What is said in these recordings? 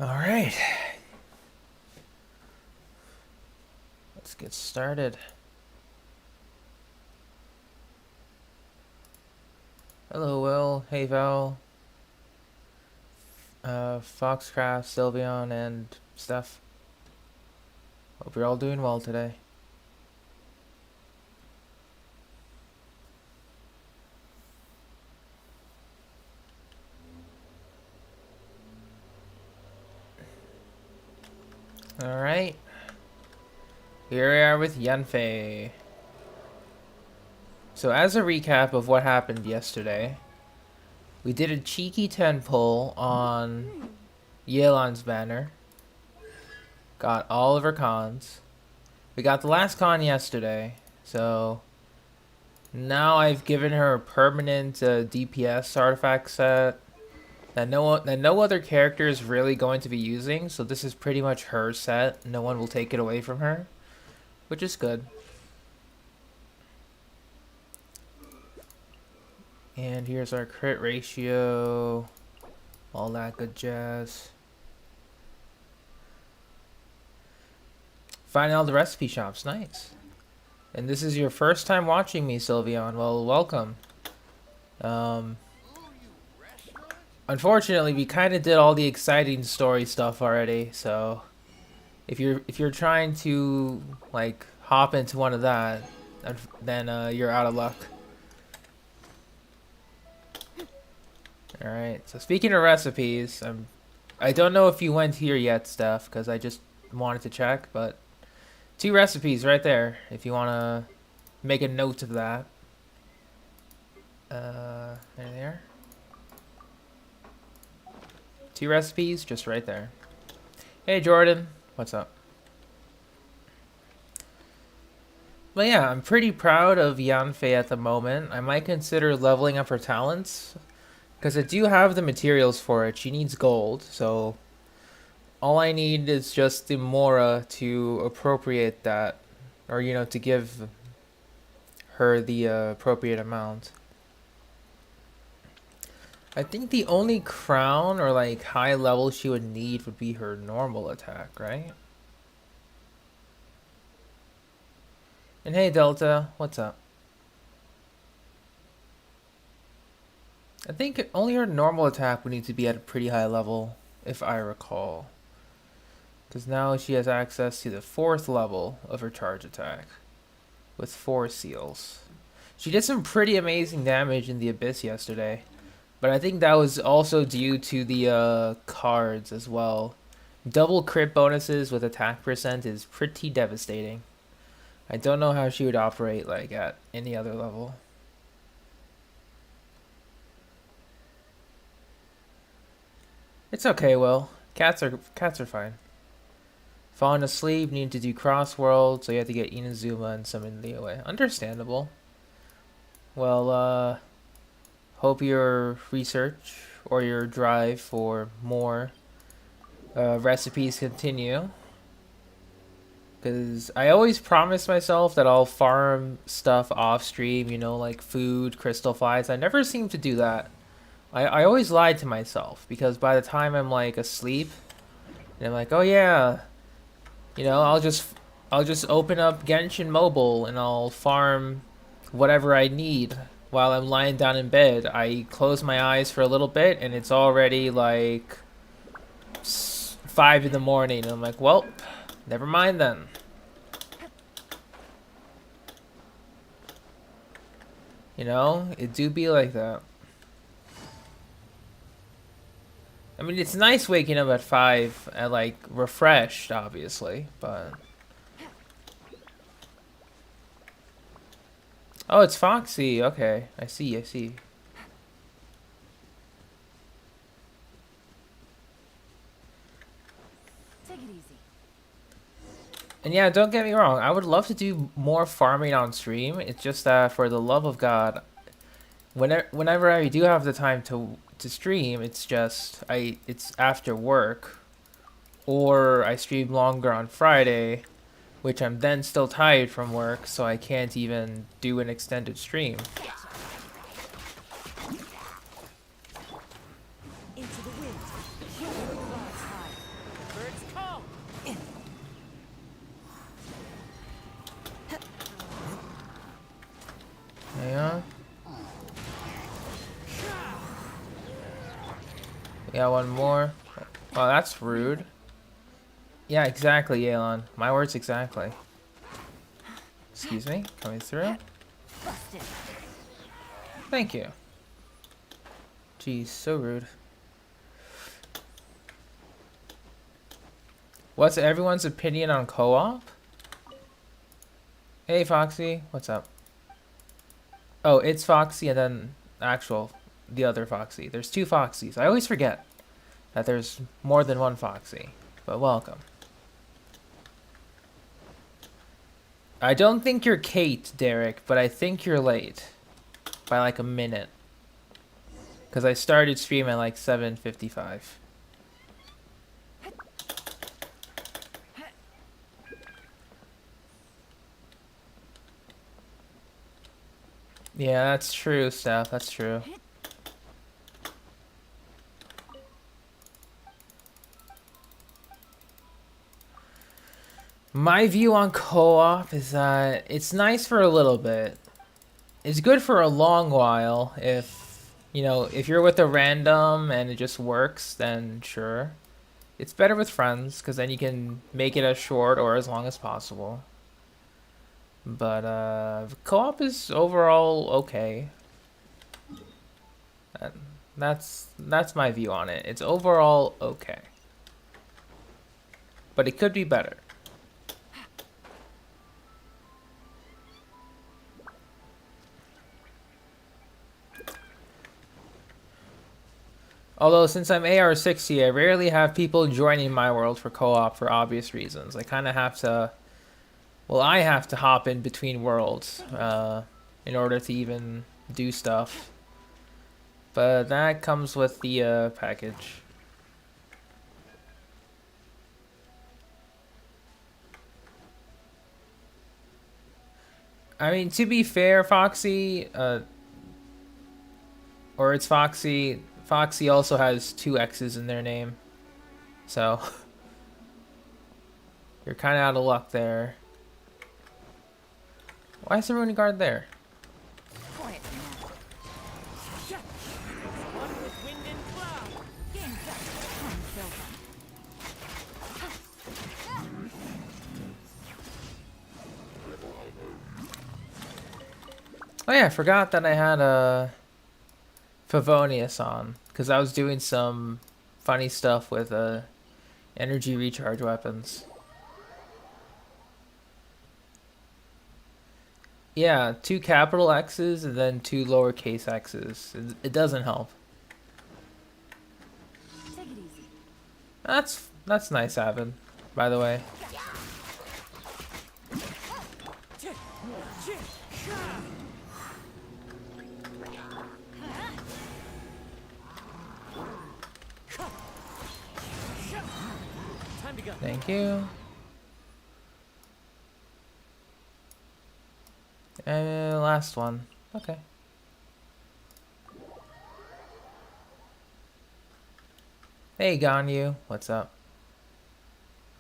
All right, let's get started. Hello, Will. Hey, Val. Foxcraft, Sylveon, and Steph. Hope you're all doing well today. All right, here we are with Yanfei. So as a recap of what happened yesterday, we did a cheeky 10 pull on Yelan's banner. Got all of her cons. We got the last con yesterday, so now I've given her a permanent DPS artifact set that no other character is really going to be using, so this is pretty much her set. No one will take it away from her, which is good. And here's our crit ratio, all that good jazz. Finding all the recipe shops, nice. And this is your first time watching me, Sylveon. Well, welcome. Unfortunately, we kind of did all the exciting story stuff already, so if you're trying to like hop into one of that, then you're out of luck. All right. So speaking of recipes, I don't know if you went here yet, Steph, because I just wanted to check, but 2 recipes right there if you want to make a note of that. There. 2 recipes just right there. Hey Jordan, what's up? But yeah, I'm pretty proud of Yanfei at the moment. I might consider leveling up her talents, because I do have the materials for it. She needs gold, so all I need is just the Mora to appropriate that, or to give her the appropriate amount. I think the only crown or like high level she would need would be her normal attack, right? And hey Delta, what's up? I think only her normal attack would need to be at a pretty high level, if I recall. Because now she has access to the 4th level of her charge attack, with 4 seals. She did some pretty amazing damage in the Abyss yesterday, but I think that was also due to the cards as well. Double crit bonuses with attack percent is pretty devastating. I don't know how she would operate like at any other level. It's okay, Will. Cats are fine. Falling asleep, need to do crossworld, so you have to get Inazuma and summon Liyue. Understandable. Well, hope your research or your drive for more recipes continue. Because I always promise myself that I'll farm stuff off stream, like food, crystal flies. I never seem to do that. I always lied to myself, because by the time I'm like asleep, and I'm like, oh yeah, I'll just open up Genshin Mobile and I'll farm whatever I need while I'm lying down in bed. I close my eyes for a little bit and it's already like 5 in the morning, and I'm like, well, never mind then. It do be like that. I mean, it's nice waking up at 5 and like refreshed, obviously, but oh, it's Foxy. Okay, I see. Take it easy. And yeah, don't get me wrong, I would love to do more farming on stream. It's just that for the love of God, whenever I do have the time to stream, it's after work, or I stream longer on Friday, which I'm then still tired from work, so I can't even do an extended stream. Into the wind. Fly high. We got one more. Oh, that's rude. Yeah, exactly, Yelan. My words exactly. Excuse me, coming through. Thank you. Jeez, so rude. What's everyone's opinion on co-op? Hey, Foxy. What's up? Oh, it's Foxy and then the other Foxy. There's two Foxies. I always forget that there's more than one Foxy. But welcome. I don't think you're Kate, Derek, but I think you're late. By like a minute. Because I started stream at like 7:55. Yeah, that's true, Steph. That's true. My view on co-op is that it's nice for a little bit. It's good for a long while if, you know, if you're with a random and it just works, then sure. It's better with friends because then you can make it as short or as long as possible. But co-op is overall okay. And that's my view on it. It's overall okay. But it could be better. Although, since I'm AR60, I rarely have people joining my world for co-op for obvious reasons. I kind of have to... Well, I have to hop in between worlds in order to even do stuff. But that comes with the package. I mean, to be fair, Foxy... or it's Foxy... Foxy also has two X's in their name. So... You're kind of out of luck there. Why is everyone guard there? Oh yeah, I forgot that I had a Favonius on because I was doing some funny stuff with energy recharge weapons. Yeah, two capital X's and then two lowercase X's. It doesn't help. Take it easy. That's nice, Avin, by the way. Thank you. And last one. Okay. Hey, Ganyu. What's up?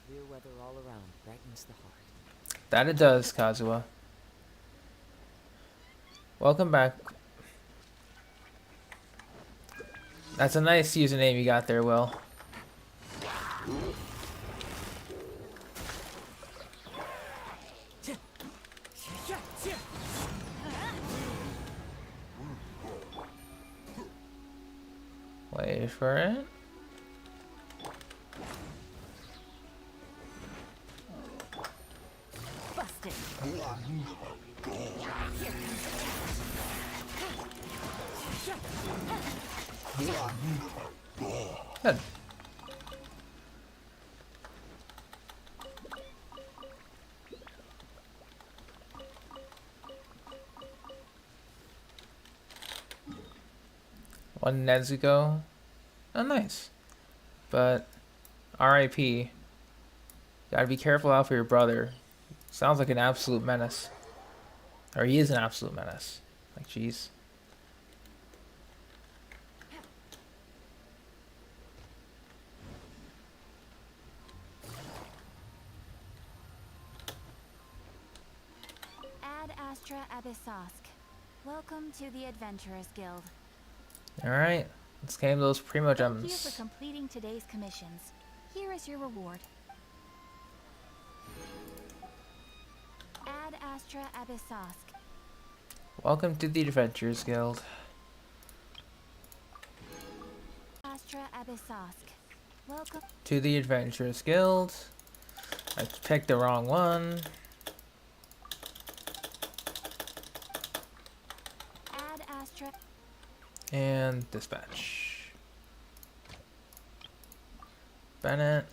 Clear weather all around brightens the heart. That it does, Kazuha. Welcome back. That's a nice username you got there, Will. Wait for it. Busted. Good. One Nezuko. Oh, nice. But R.I.P. Gotta be careful out for your brother. Sounds like an absolute menace. Or he is an absolute menace. Like, jeez. Ad Astra Abyssosk. Welcome to the Adventurers Guild. Alright. Let's claim those primo Thank you for gems. completing today's commissions. Here is your reward. Ad Astra Abyssosk. Welcome to the Adventurers Guild. Astra Abyssosk. Welcome. To the Adventurers Guild. I picked the wrong one. Ad Astra. And dispatch. Bennett.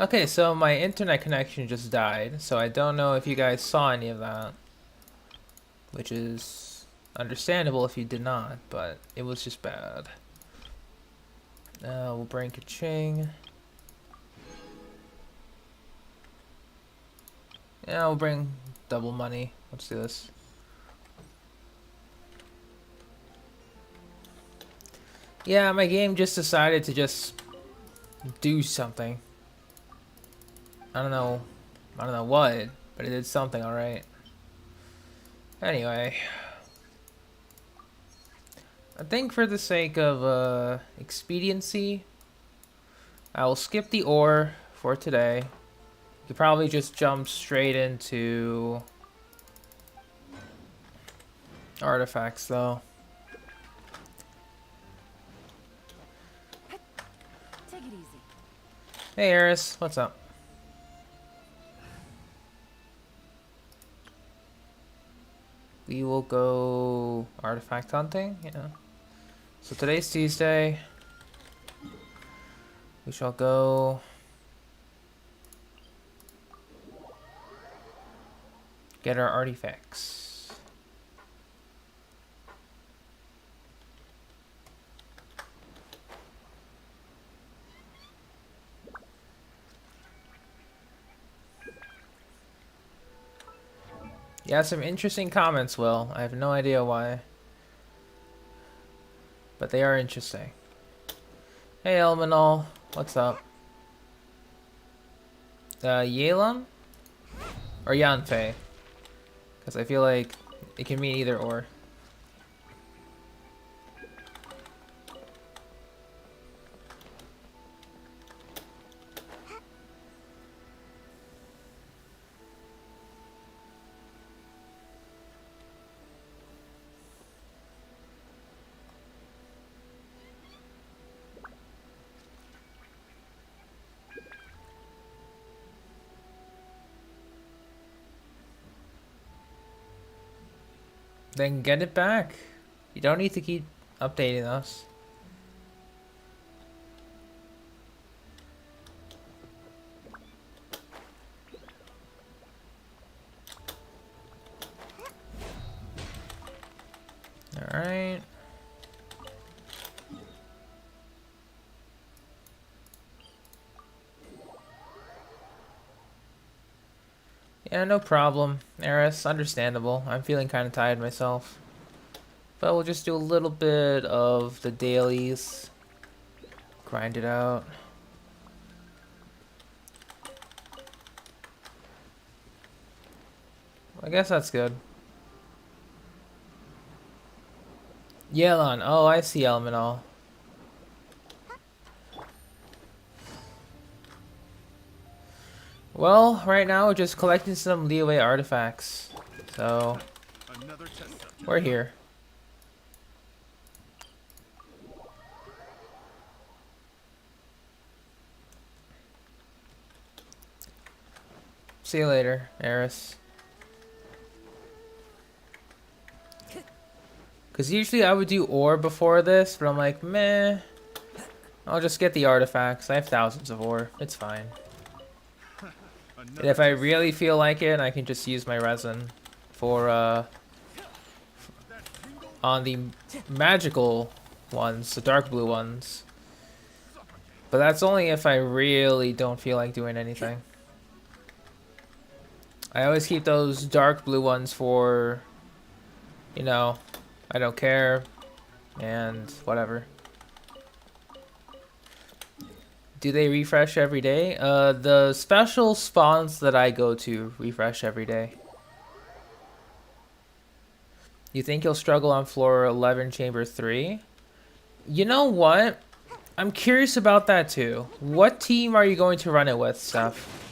Okay, so my internet connection just died, so I don't know if you guys saw any of that. Which is understandable if you did not, but it was just bad. We'll bring Kaching. Yeah, we'll bring double money. Let's do this. Yeah, my game just decided to just do something. I don't know what, but it did something, alright. Anyway. I think for the sake of expediency, I will skip the ore for today. You could probably just jump straight into artifacts though. Take it easy. Hey Eris, what's up? We will go artifact hunting, yeah. So today's Tuesday. We shall go get our artifacts. Yeah, some interesting comments, Will. I have no idea why. But they are interesting. Hey, Elminol. What's up? Yelan? Or Yanfei? Because I feel like it can mean either or. Then get it back. You don't need to keep updating us. Alright. Yeah, no problem. Eris, understandable. I'm feeling kind of tired myself. But we'll just do a little bit of the dailies. Grind it out. I guess that's good. Yelan. Oh, I see Elemental. Well, right now we're just collecting some leeway artifacts. So, we're here. See you later, Eris. Because usually I would do ore before this, but I'm like, meh. I'll just get the artifacts. I have thousands of ore. It's fine. And if I really feel like it, I can just use my resin for, on the magical ones, the dark blue ones. But that's only if I really don't feel like doing anything. I always keep those dark blue ones for, you know, I don't care, and whatever. Do they refresh every day? The special spawns that I go to refresh every day. You think you'll struggle on floor 11, chamber 3? You know what? I'm curious about that too. What team are you going to run it with, Steph?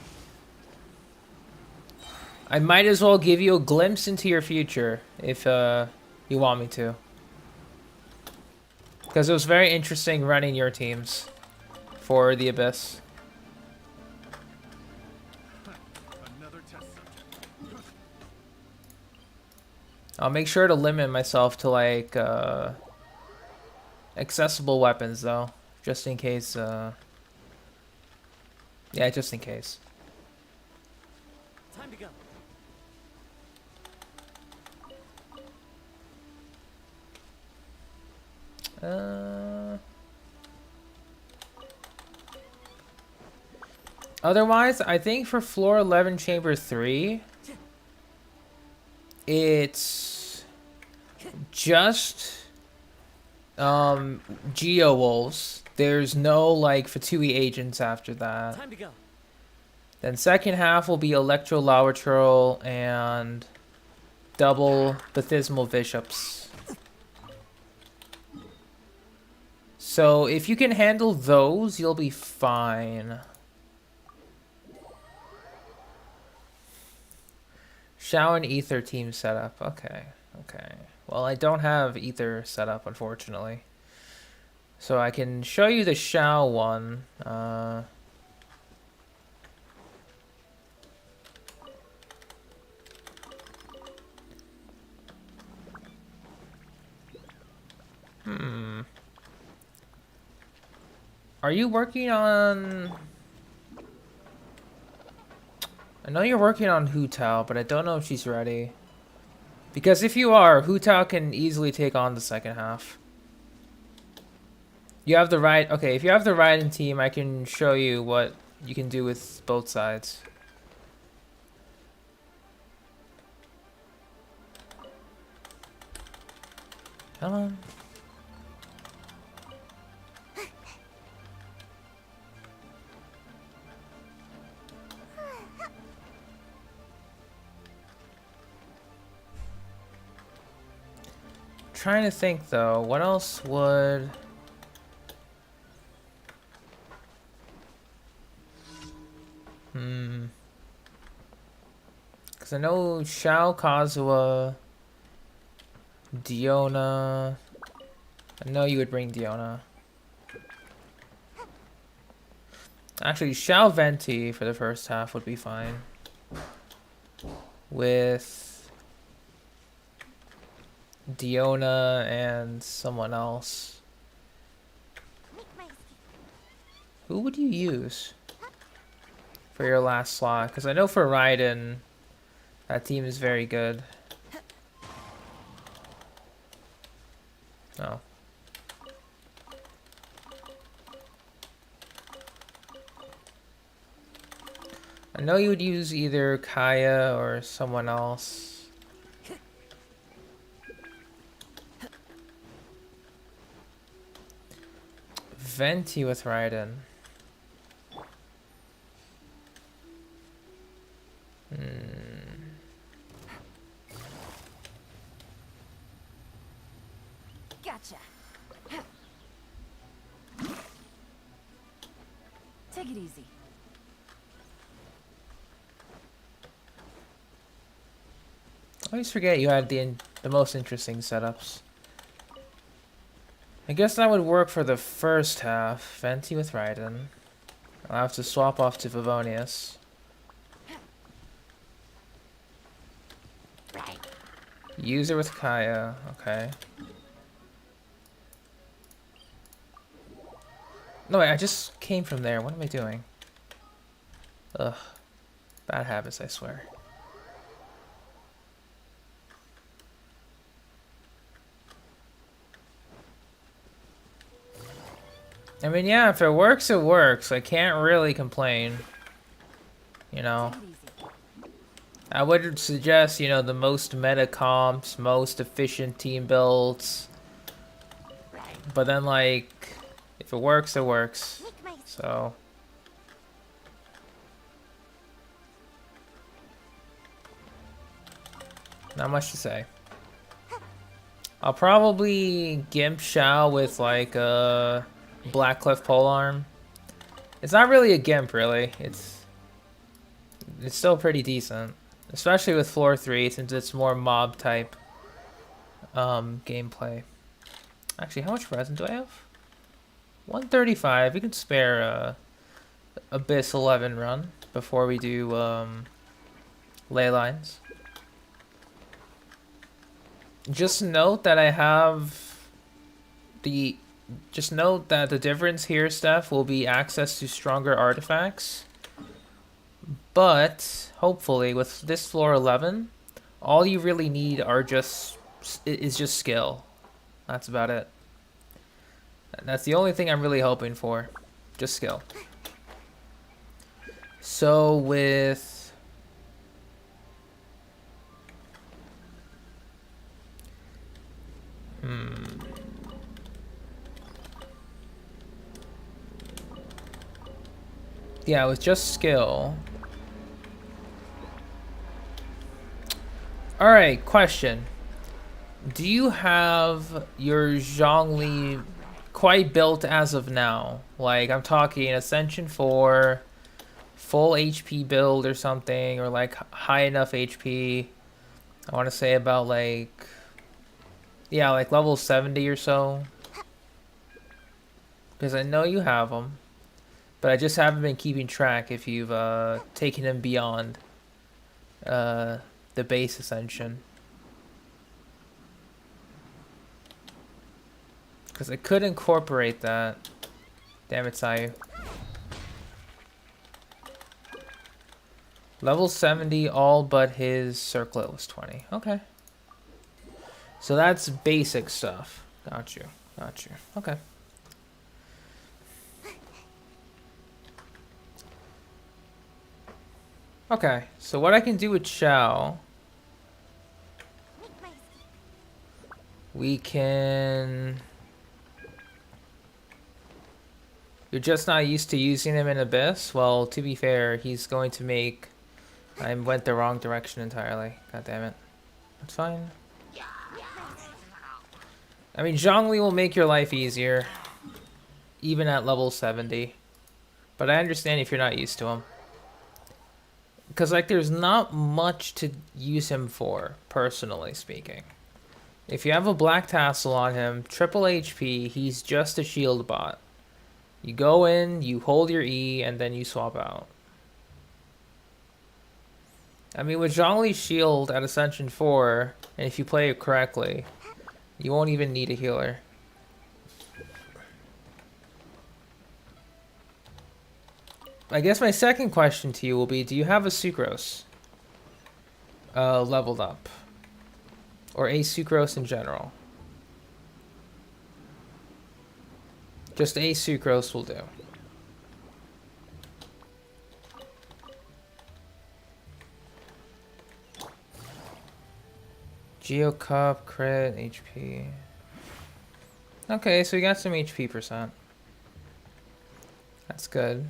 I might as well give you a glimpse into your future if you want me to. Because it was very interesting running your teams for the Abyss. Another test subject. I'll make sure to limit myself to like accessible weapons though, just in case. Yeah, just in case. Time to go. Otherwise, I think for floor 11, chamber 3, it's just Geo Wolves. There's no like Fatui agents after that. Time to go. Then second half will be Electro Lavatrol and double Bathismal Bishops. So if you can handle those, you'll be fine. Shao and Ether team setup. Okay, okay. Well, I don't have Ether set up, unfortunately. So I can show you the Shao one. Are you working on... I know you're working on Hu Tao, but I don't know if she's ready. Because if you are, Hu Tao can easily take on the second half. You have the right... Okay, if you have the Raiden team, I can show you what you can do with both sides. Come on. Trying to think though, what else would... Because I know Shao, Kazuha, Diona... I know you would bring Diona. Actually, Shao Venti for the first half would be fine. With Diona and someone else. Who would you use for your last slot? Because I know for Raiden, that team is very good. Oh. I know you would use either Kaya or someone else. Venti with Raiden. Gotcha. Take it easy. I always forget you had the most interesting setups. I guess that would work for the first half. Venti with Raiden. I'll have to swap off to Favonius. User with Kaya. Okay. No, wait, I just came from there. What am I doing? Ugh. Bad habits, I swear. I mean, yeah, if it works, it works. I can't really complain. You know. Take it easy. I would suggest, you know, the most meta comps, most efficient team builds. But then, like, if it works, it works. So. Not much to say. I'll probably Gimp Shao with like a Black Cliff Polearm. It's not really a Gimp, really. It's still pretty decent, especially with floor 3 since it's more mob type gameplay. Actually, how much resin do I have? 135. We can spare Abyss 11 run before we do ley lines. Just note that just note that the difference here, Steph, will be access to stronger artifacts. But hopefully with this floor 11, all you really need is just skill. That's about it. That's the only thing I'm really hoping for. Just skill. So with yeah, with just skill. Alright, question. Do you have your Zhongli quite built as of now? Like, I'm talking Ascension 4, full HP build or something, or like high enough HP. I want to say about like, yeah, like level 70 or so. Because I know you have them. But I just haven't been keeping track if you've taken them beyond the base Ascension. Because I could incorporate that. Damn it, Sayu. Level 70, all but his circlet was 20. Okay. So that's basic stuff. Got you. Got you. Okay. Okay, so what I can do with Shao, we can... You're just not used to using him in Abyss? Well, to be fair, he's going to make... I went the wrong direction entirely. God damn it. That's fine. I mean, Zhongli will make your life easier, even at level 70. But I understand if you're not used to him. Because, like, there's not much to use him for, personally speaking. If you have a black tassel on him, triple HP, he's just a shield bot. You go in, you hold your E, and then you swap out. I mean, with Zhongli's shield at Ascension 4, and if you play it correctly, you won't even need a healer. I guess my second question to you will be, do you have a Sucrose leveled up? Or a Sucrose in general? Just a Sucrose will do. Geo Cup, crit, HP. Okay, so we got some HP percent. That's good.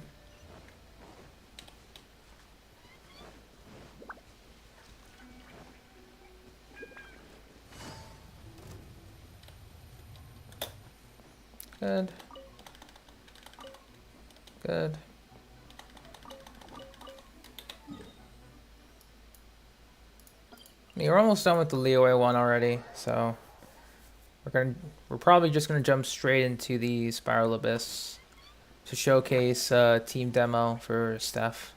Good. Good. We're almost done with the Leeway one already, so we're probably just gonna jump straight into the Spiral Abyss to showcase team demo for Steph.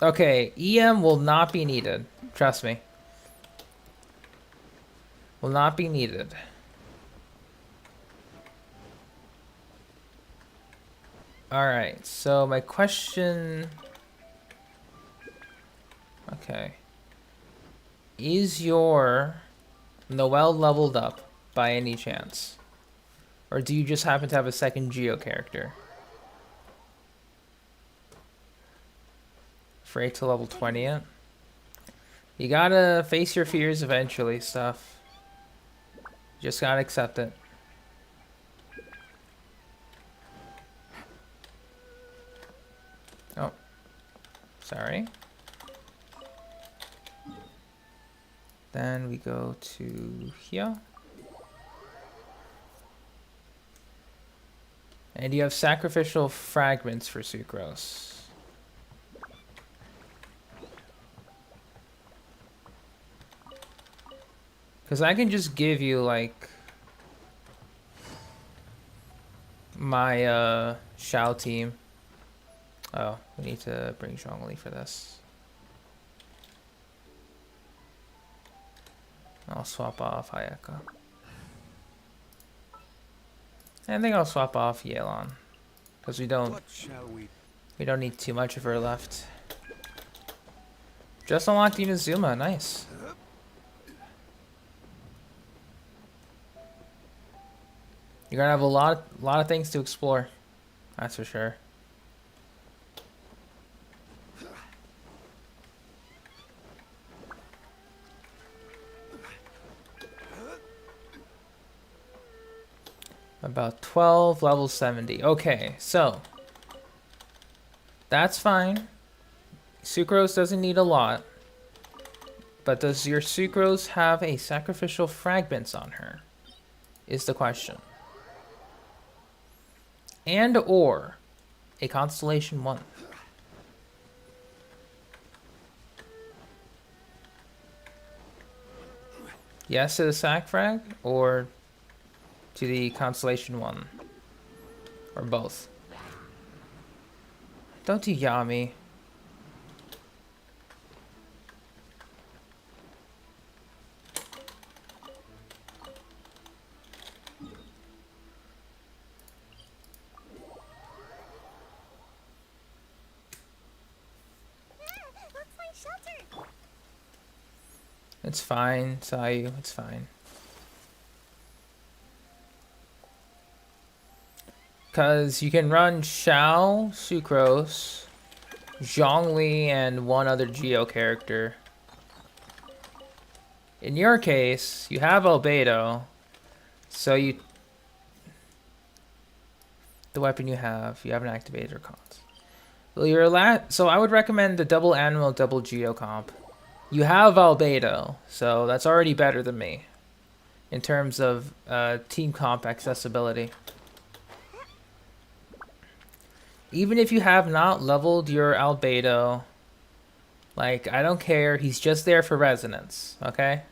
Okay, EM will not be needed. Trust me. Will not be needed. Alright, so my question... Okay. Is your Noelle leveled up by any chance? Or do you just happen to have a second Geo character? Afraid to level 20 yet? You gotta face your fears eventually, stuff. Just gotta accept it. Oh. Sorry. Then we go to here. And you have sacrificial fragments for sucrose. Because I can just give you, like, my Shao team. Oh, we need to bring Zhongli for this. I'll swap off Hayaka. I think I'll swap off Yelan. Because we don't need too much of her left. Just unlocked Inazuma, nice. You're gonna have a lot of things to explore. That's for sure. About 12, level 70. Okay, so that's fine. Sucrose doesn't need a lot. But does your Sucrose have a sacrificial fragments on her? Is the question. And or a Constellation 1. Yes to the sac frag or to the Constellation 1? Or both? Don't do Yami. It's fine, Sayu, it's fine. Because you can run Xiao, Sucrose, Zhongli, and one other Geo character. In your case, you have Albedo, so the weapon you haven't activated or cons. Well, so I would recommend the double animal, double Geo comp. You have Albedo, so that's already better than me in terms of team comp accessibility. Even if you have not leveled your Albedo, like, I don't care, he's just there for resonance, okay?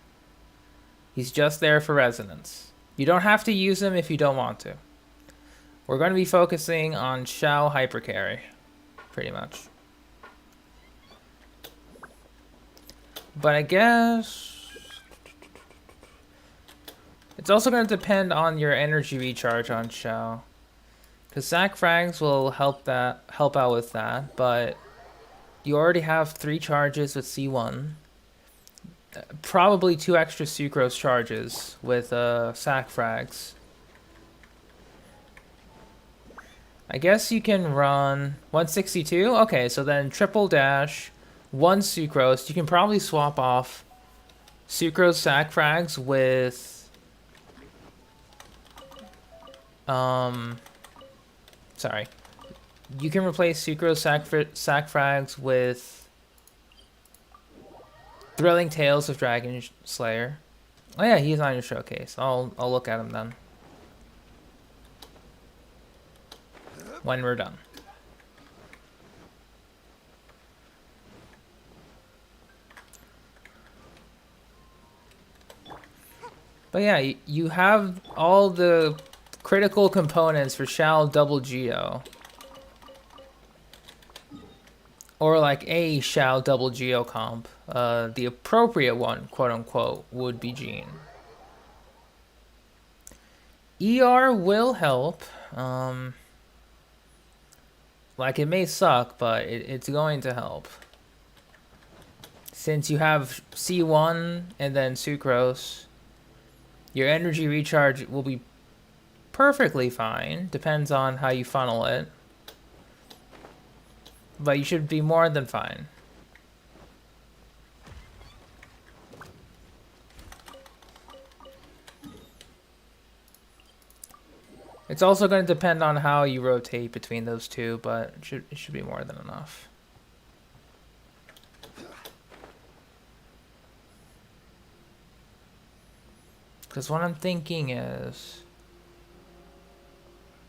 He's just there for resonance. You don't have to use him if you don't want to. We're going to be focusing on Xiao Hypercarry, pretty much. But I guess it's also going to depend on your energy recharge on Xiao. Because Sac Frags will help out with that, but you already have 3 charges with C1. Probably 2 extra Sucrose charges with Sac Frags. I guess you can run 162? Okay, so then triple dash, 1 Sucrose. You can probably swap off Sucrose Sac Frags with sorry. You can replace Sucrose Sac Frags with Thrilling Tales of Dragon Slayer. Oh yeah, he's on your showcase. I'll look at him then. When we're done. But yeah, you have all the critical components for Xiao double Geo. Or like a Xiao double Geo comp. The appropriate one, quote unquote, would be Jean. ER will help. Like, it may suck, but it's going to help. Since you have C1 and then Sucrose, your energy recharge will be perfectly fine. Depends on how you funnel it. But you should be more than fine. It's also going to depend on how you rotate between those two, but it should be more than enough. Because what I'm thinking is,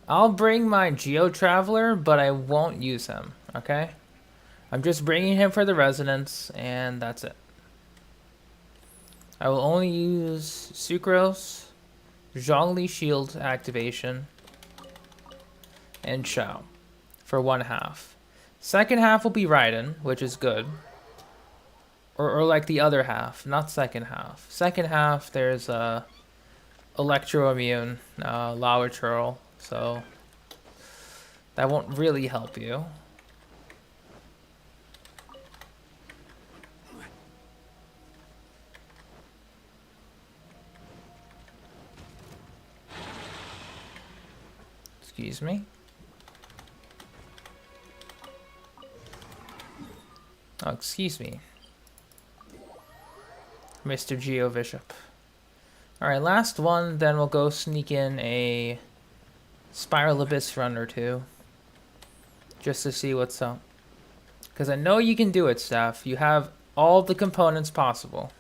I'll bring my Geo Traveler, but I won't use him, okay? I'm just bringing him for the resonance, and that's it. I will only use Sucrose, Zhongli Shield activation, and Shao for one half. Second half will be Raiden, which is good. Or like the other half, not second half. Second half, there's Electro-Immune, Lao Churl, so that won't really help you. Excuse me. Oh, excuse me, Mr. Geo Bishop. Alright, last one, then we'll go sneak in a Spiral Abyss run or two. Just to see what's up. Because I know you can do it, Steph. You have all the components possible.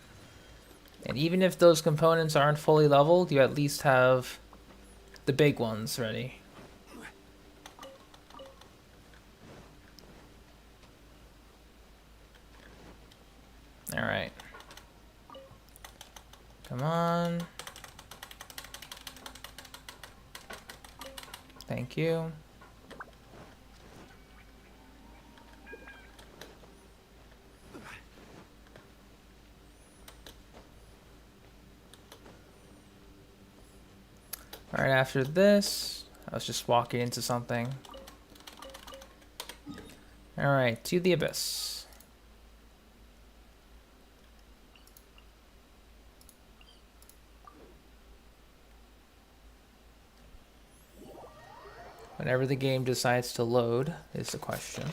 And even if those components aren't fully leveled, you at least have the big ones ready. Alright. Come on. Thank you. Alright, after this, I was just walking into something. Alright, to the Abyss. Whenever the game decides to load is the question.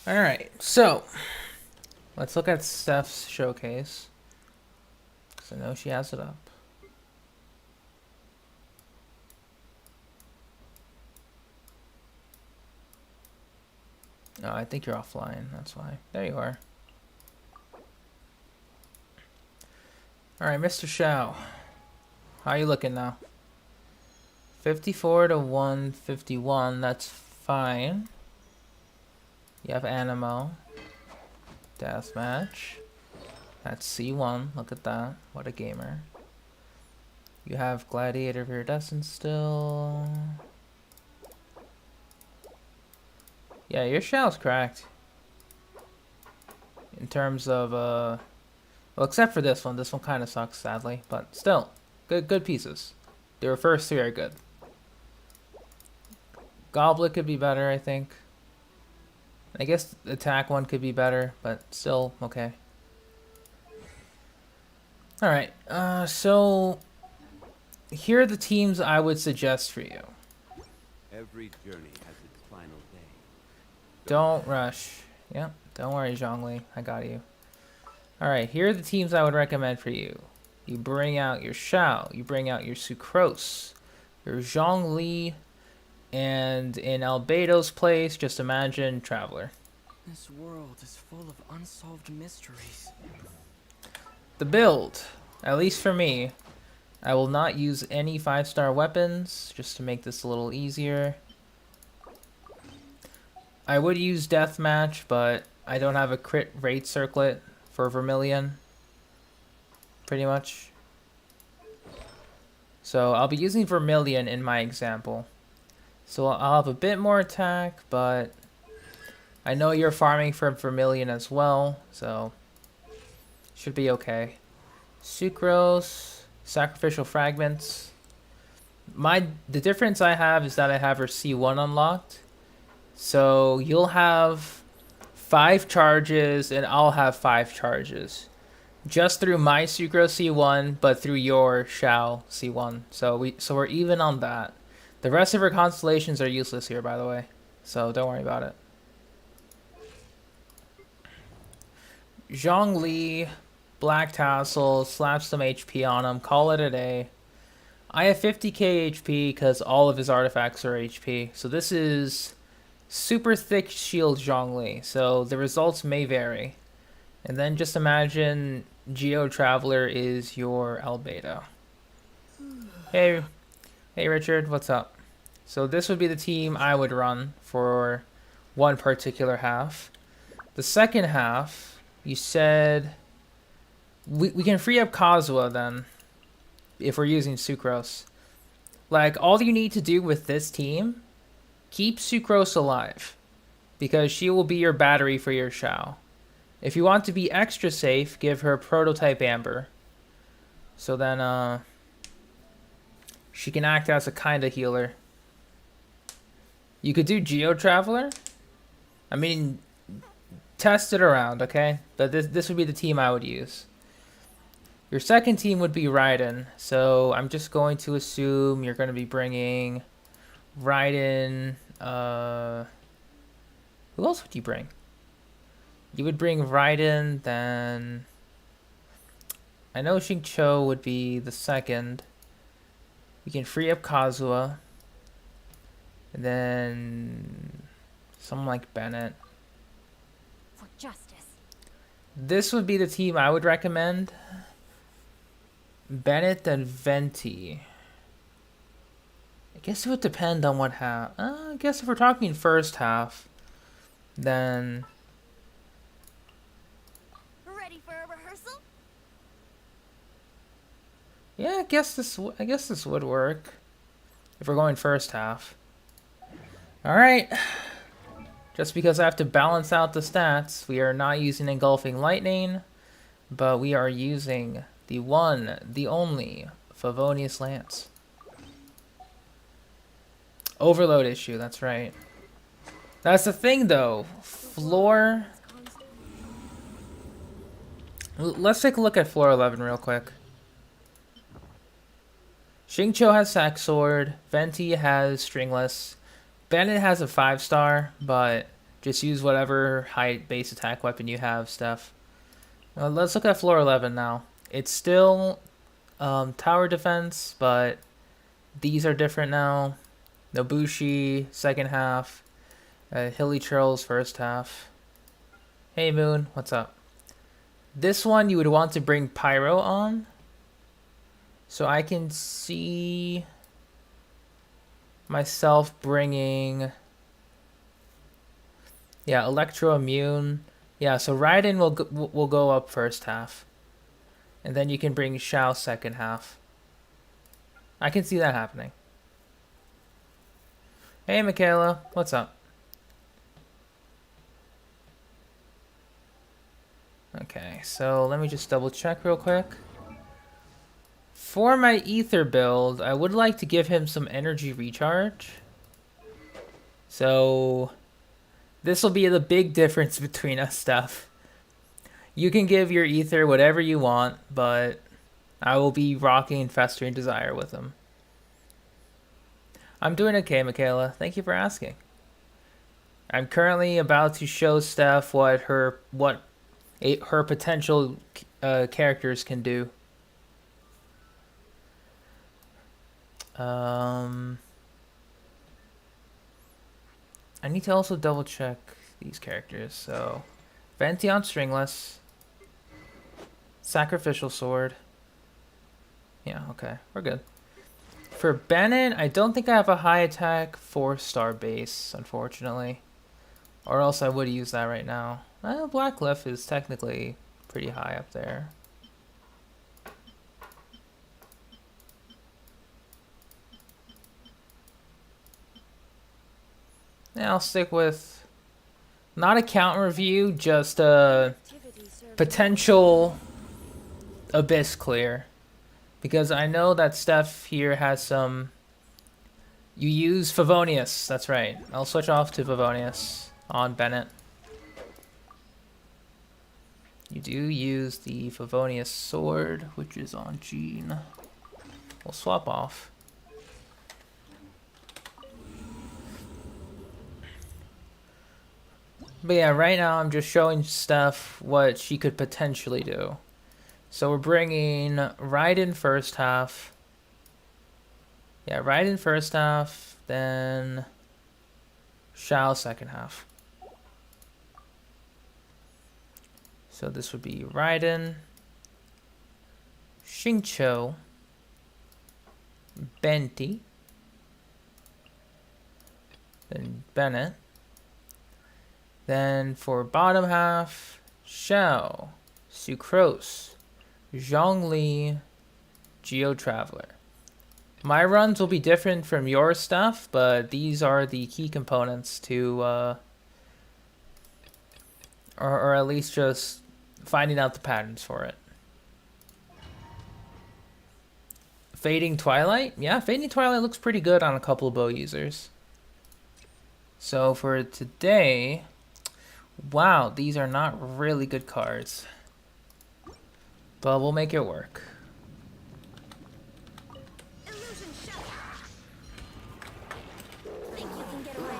Alright, so let's look at Steph's showcase. Because I know she has it up. Oh, I think you're offline, that's why. There you are. Alright, Mr. Shao. How are you looking now? 54 to 151, that's fine. You have Animo. Deathmatch. That's C1, look at that. What a gamer. You have Gladiator of Iridescent still. Yeah, your Shao's cracked. In terms of, well, except for this one. This one kind of sucks, sadly. But still, good pieces. Your first three are good. Goblet could be better, I think. I guess the attack one could be better, but still okay. Alright, so here are the teams I would suggest for you. Every journey has its final day. Don't rush. Yep, don't worry, Zhongli. I got you. Alright, here are the teams I would recommend for you. You bring out your Shao, you bring out your Sucrose, your Zhongli, and in Albedo's place, just imagine Traveler. This world is full of unsolved mysteries. The build, at least for me, I will not use any 5-star weapons, just to make this a little easier. I would use Deathmatch, but I don't have a crit rate circlet for Vermilion, pretty much. So I'll be using Vermilion in my example. So I'll have a bit more attack, but I know you're farming for Vermilion as well, so should be okay. Sucrose, Sacrificial Fragments. The difference I have is that I have her C1 unlocked. So you'll have 5 charges and I'll have 5 charges. Just through my Sucrose C1, but through your Shao C1. So we're even on that. The rest of her constellations are useless here, by the way. So don't worry about it. Zhongli, Black Tassel, slap some HP on him, call it a day. I have 50k HP because all of his artifacts are HP. So this is super thick shield Zhongli, so the results may vary. And then just imagine Geo Traveler is your Albedo. Hey Richard, what's up? So this would be the team I would run for one particular half. The second half, you said we can free up Kazuha then, if we're using Sucrose. Like, all you need to do with this team, keep Sucrose alive, because she will be your battery for your Shao. If you want to be extra safe, give her Prototype Amber. So then, she can act as a kind of healer. You could do Geo Traveler. I mean, test it around, okay? But this would be the team I would use. Your second team would be Raiden. So I'm just going to assume you're going to be bringing Raiden. Who else would you bring? You would bring Raiden, then I know Xingqiu would be the second. We can free up Kazuha. And then someone like Bennett. For justice. This would be the team I would recommend. Bennett and Venti. I guess it would depend on what half. I guess if we're talking first half, then Ready for a rehearsal? yeah, I guess this would work if we're going first half. All right. Just because I have to balance out the stats, we are not using Engulfing Lightning, but we are using the one, the only Favonius Lance. Overload issue, that's right. That's the thing though. Floor. Let's take a look at floor 11 real quick. Xingqiu has Sack Sword. Venti has Stringless. Bennett has a 5-star, but just use whatever high base attack weapon you have, Steph. Let's look at floor 11 now. It's still tower defense, but these are different now. Nobushi, second half. Hilly Churls, first half. Hey Moon, what's up? This one you would want to bring Pyro on. So I can see myself bringing, yeah, Electro Immune. Yeah, so Raiden will go up first half. And then you can bring Shao second half. I can see that happening. Hey Michaela, what's up? Okay, so let me just double check real quick. For my Ether build, I would like to give him some energy recharge. So this will be the big difference between us, Steph. You can give your Ether whatever you want, but I will be rocking Festering Desire with him. I'm doing okay, Michaela. Thank you for asking. I'm currently about to show Steph what her potential characters can do. I need to also double check these characters. So, Venti on Stringless, Sacrificial Sword. Yeah, okay, we're good. For Bennett, I don't think I have a high attack 4-star base, unfortunately. Or else I would use that right now. Blackcliff is technically pretty high up there. Yeah, I'll stick with not a count review, just a potential Abyss clear. Because I know that Steph here has some. You use Favonius, that's right. I'll switch off to Favonius on Bennett. You do use the Favonius sword, which is on Jean. We'll swap off. But yeah, right now I'm just showing Steph what she could potentially do. So we're bringing Raiden first half. Yeah, Raiden first half, then Shao second half. So this would be Raiden, Xingqiu, Benti, then Bennett. Then for bottom half, Shao, Sucrose, Zhongli, Geo Traveler. My runs will be different from your stuff, but these are the key components to, or at least just finding out the patterns for it. Fading Twilight? Yeah, Fading Twilight looks pretty good on a couple of bow users. So for today, wow, these are not really good cards. But we'll make it work. Illusion shut. Think you can get away?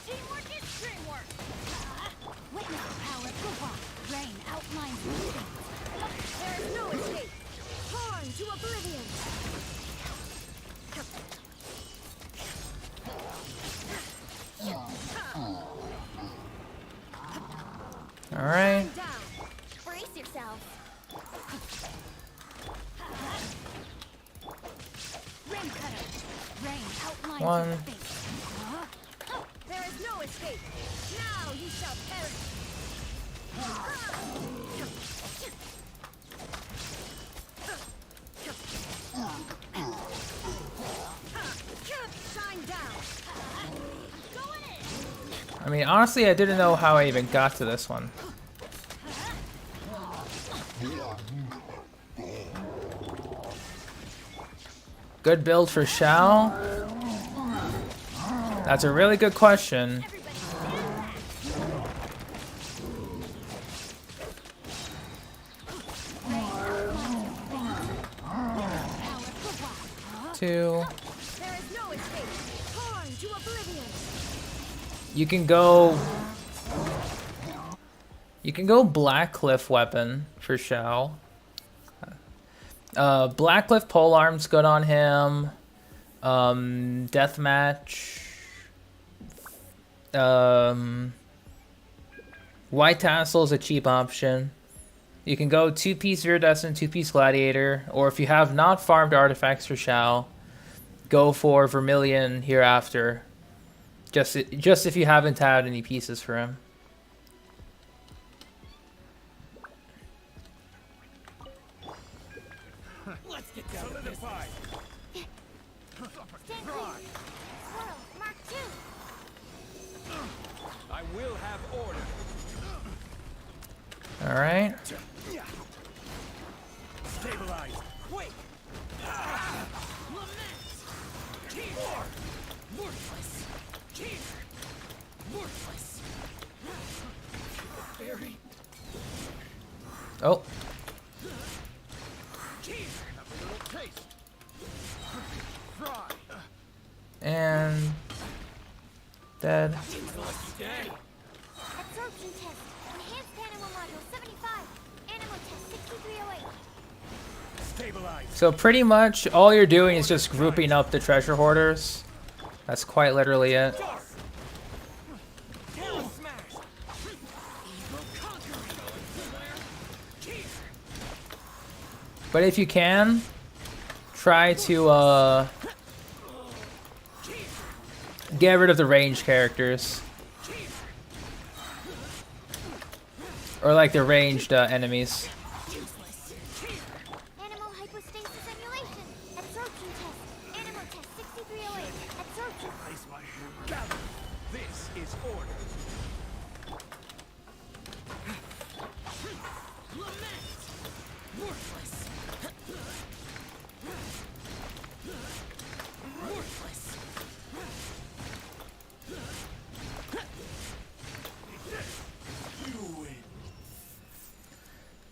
Teamwork is dreamwork. Witness the power of Guba. Rain outlines moving. There is no escape. Torn to oblivion. All right. Down. Brace yourself. Rim cutter. Rain outlines One. your face. There is no escape. Now you shall perish. Shine down. Going in. I mean, honestly, I didn't know how I even got to this one. Good build for Shao? That's a really good question. Two. There is no escape. Torn to oblivion. You can go. You can go Black Cliff weapon for Shao. Black Cliff polearm's good on him. Deathmatch. White Tassel's a cheap option. You can go 2-piece Viridescent, 2-piece Gladiator, or if you have not farmed artifacts for Shao, go for Vermilion Hereafter. Just if you haven't had any pieces for him. Let's get down to this. Stand clear. Swirl. Mark 2. I will have order. All right. Stabilize. Quick. Lament. Teamwork. Worthless. Team. Worthless. Very. Oh. Team. Have a little taste. Fry. And dead. Stay. Absorption test. Enhanced animal module 75. Animal test 6308. Stabilize. So pretty much all you're doing is just grouping up the treasure hoarders. That's quite literally it. Dark. Down smash. Evil conquering. Team. But if you can, try to get rid of the ranged characters. Or like the ranged enemies. Animal hypostasis simulation. Absorption test. Animal test 6308. Absorption. Place my hammer. Gather. This is order. Lament. Worthless. Worthless. You win.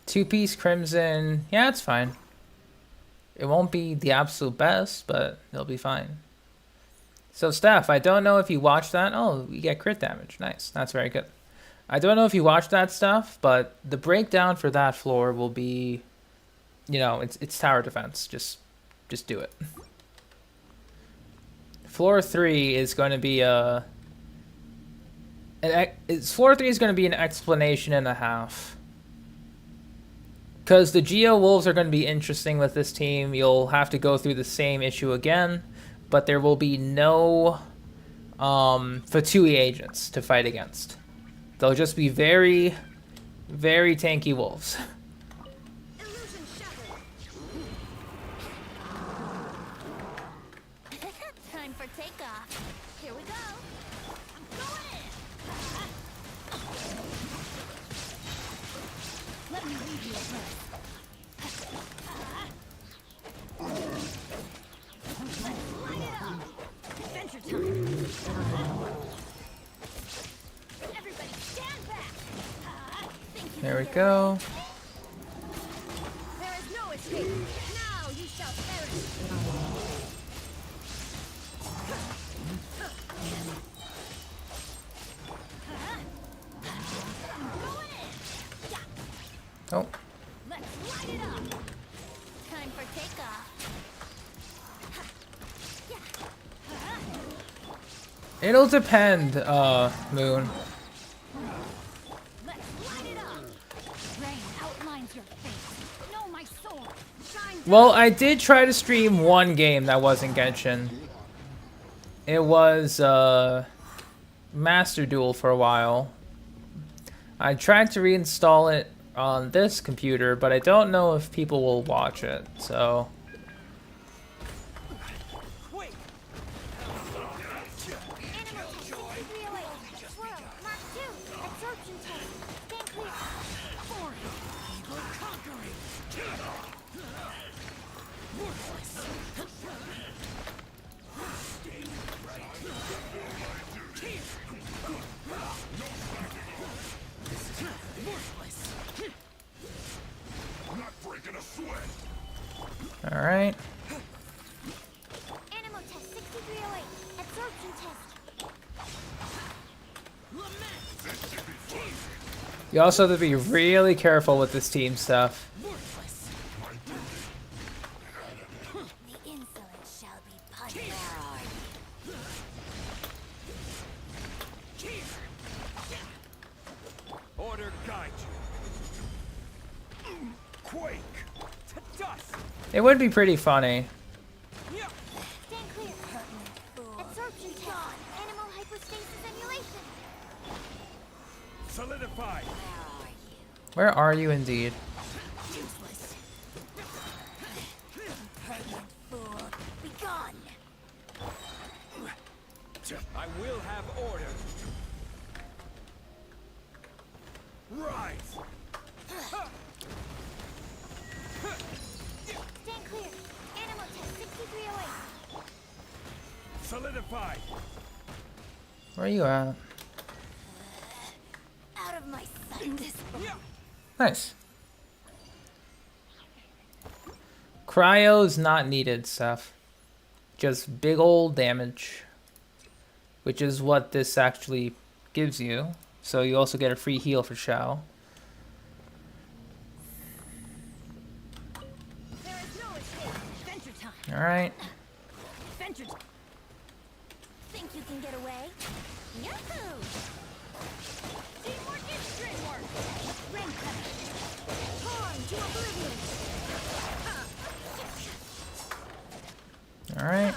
2-piece Crimson. Yeah, it's fine. It won't be the absolute best, but it'll be fine. So Steph, I don't know if you watched that. Oh, you get crit damage. Nice. That's very good. I don't know if you watched that stuff, but the breakdown for that floor will be, you know, it's tower defense. Just do it. Floor 3 is going to be floor 3 is going to be an explanation and a half. Because the Geo Wolves are going to be interesting with this team. You'll have to go through the same issue again, but there will be no Fatui agents to fight against. They'll just be very, very tanky wolves. Illusion shattered. Time for takeoff. Here we go. I'm going in. Let me lead you a breath. Let's light it up. Adventure time. Everybody stand back. Think you There we can get go. away? There is no escape. Now you shall perish. Going in. Yeah. Oh, Let's light it up. Time for takeoff. it'll depend, Moon. Let's light it up. Rain outlines your face. Know my sword. Shine down. Well, I did try to stream one game that wasn't Genshin. It was Master Duel for a while. I tried to reinstall it on this computer, but I don't know if people will watch it, so... Wait! Animal test 6308. Swirl. Mark 2. Absorption test. Stand clear. For evil conquering! Worthless! Stay right here! Worthless! I'm not breaking a sweat! Alright. Animal test 6308. Absorption test. Lament! You also have to be really careful with this team stuff. Worthless! The insolent shall be punished. Order guide you. Quake to dust. It would be pretty funny. Stand clear. Absorption test. Animal hypostasis emulation. Solidify. Where are you indeed? Useless. Impertinent fool. Be gone. I will have order. Rise. Stand clear. Animal test 6308. Solidify. Where are you at? Out of my sight. Nice. Cryo's not needed stuff. Just big old damage. Which is what this actually gives you. So you also get a free heal for Shao. There is no escape. Adventure time. Alright. Adventure time. Think you can get away? Yahoo! Teamwork is dreamwork. Rain cutter. Torn to oblivion. Alright.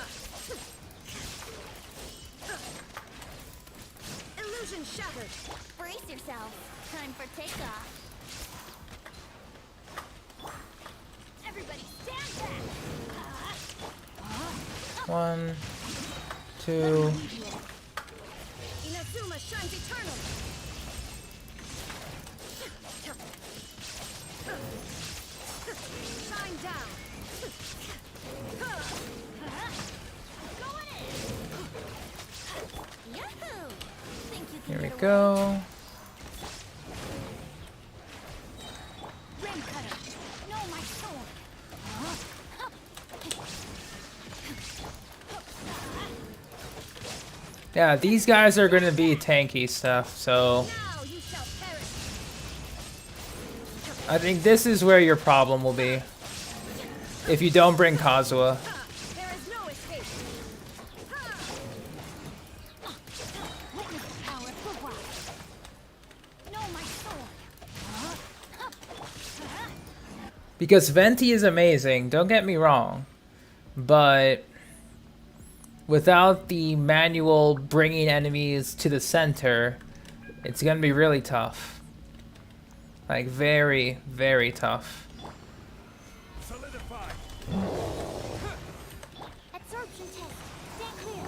Illusion shattered. Brace yourself. Time for takeoff. Everybody stand back. 1, 2. Inazuma shines eternal. Shine down. Going in. Yahoo! Think you can Here we get away? go. Rain cutter. Know my sword. Yeah, these guys are gonna be tanky stuff, so Now you shall I think this is where your problem will be. If you don't bring Kazuha. There is no escape. Witness the power of good rock. No, my sword. Because Venti is amazing, don't get me wrong. But without the manual bringing enemies to the center, it's gonna be really tough. Like, very, very tough. Solidify. Absorption test. Stay clear.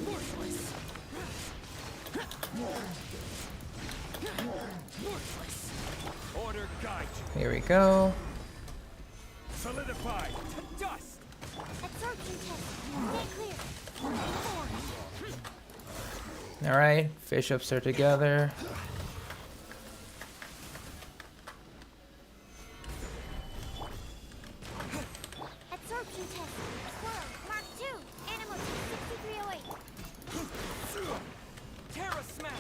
Worthless. Worthless. Order guide you. Here we go. Solidify. To dust. Absorption test. Stay clear. Alright, bishops are together. Absorption test. Squirrel. Mark 2. Animal 6308. Terra smash.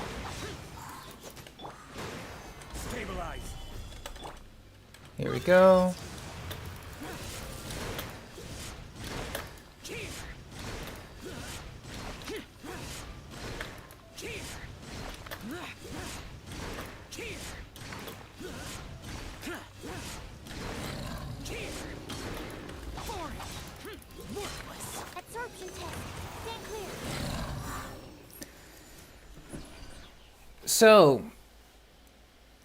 Stabilize. Here we go. Absorption test. Stay clear. So,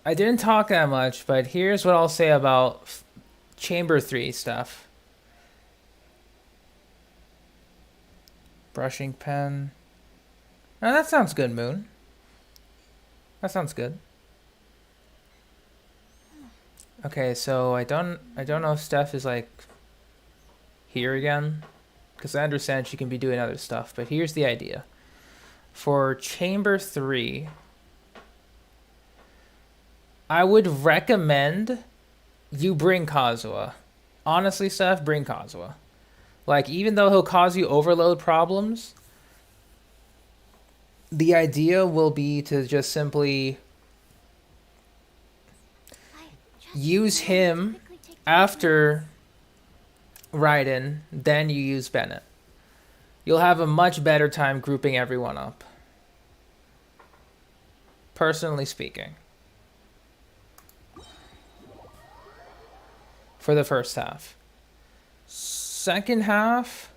I didn't talk that much, but here's what I'll say about Chamber 3 stuff. Brushing pen. Oh, that sounds good, Moon. That sounds good. Okay, so I don't know if Steph is like here again, because I understand she can be doing other stuff, but here's the idea. For Chamber 3, I would recommend you bring Kazuha. Honestly, Steph, bring Kazuha. Like, even though he'll cause you overload problems, the idea will be to just simply use him after Raiden, then you use Bennett. You'll have a much better time grouping everyone up. Personally speaking. For the first half. Second half,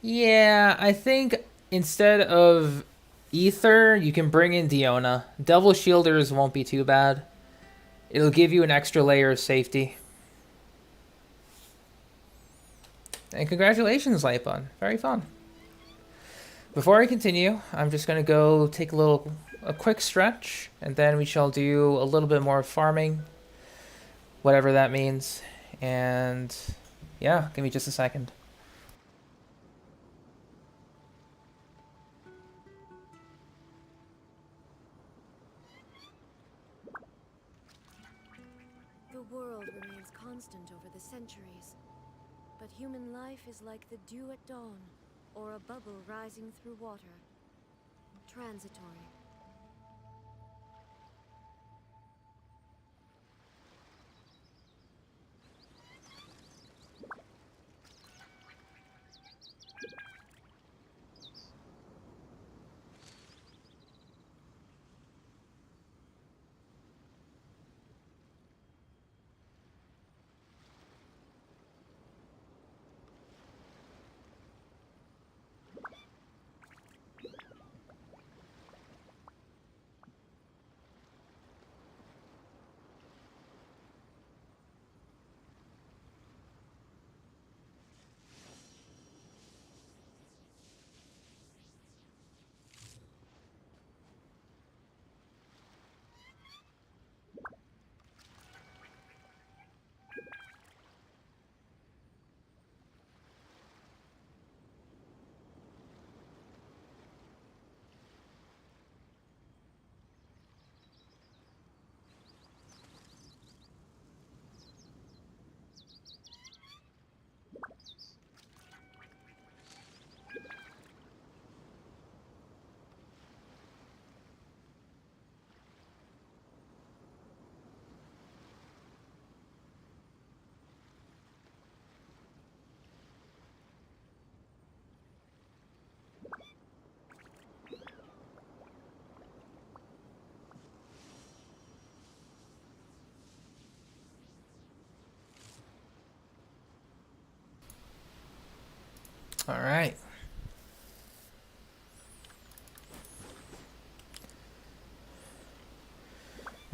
yeah, I think instead of Ether, you can bring in Diona. Devil Shielders won't be too bad. It'll give you an extra layer of safety. And congratulations, Lipon. Very fun. Before I continue, I'm just going to go take a quick stretch, and then we shall do a little bit more farming, whatever that means. And yeah, give me just a second. The world remains constant over the centuries, but human life is like the dew at dawn, or a bubble rising through water. Transitory.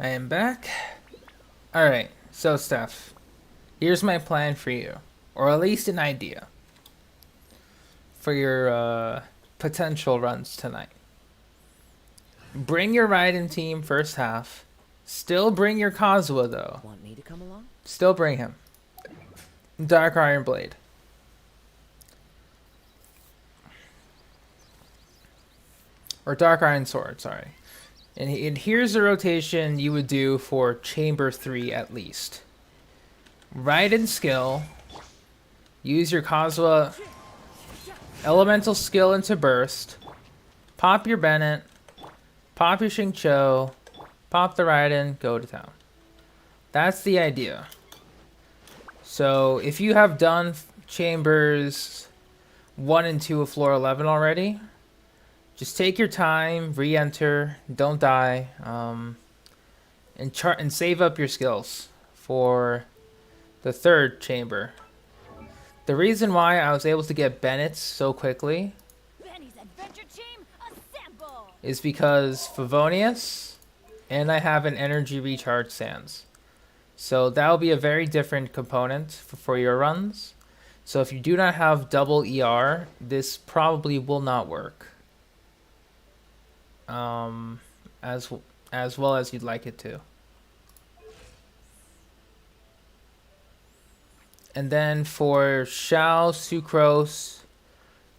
I am back. Alright, so Steph, here's my plan for you, or at least an idea for your potential runs tonight. Bring your Raiden team first half. Still bring your Kazuha though. Want me to come along? Still bring him. Dark Iron Blade. Or Dark Iron Sword, sorry. And here's the rotation you would do for Chamber 3 at least. Raiden skill. Use your Kazuha elemental skill into burst. Pop your Bennett. Pop your Xingqiu. Pop the Raiden. Go to town. That's the idea. So if you have done Chambers 1 and 2 of floor 11 already, just take your time, re-enter, don't die, and save up your skills for the third chamber. The reason why I was able to get Bennett's so quickly Benny's adventure team, assemble! is because Favonius and I have an energy recharge sands. So that will be a very different component for your runs. So if you do not have double ER, this probably will not work. As well as you'd like it to. And then for Xiao, Sucrose,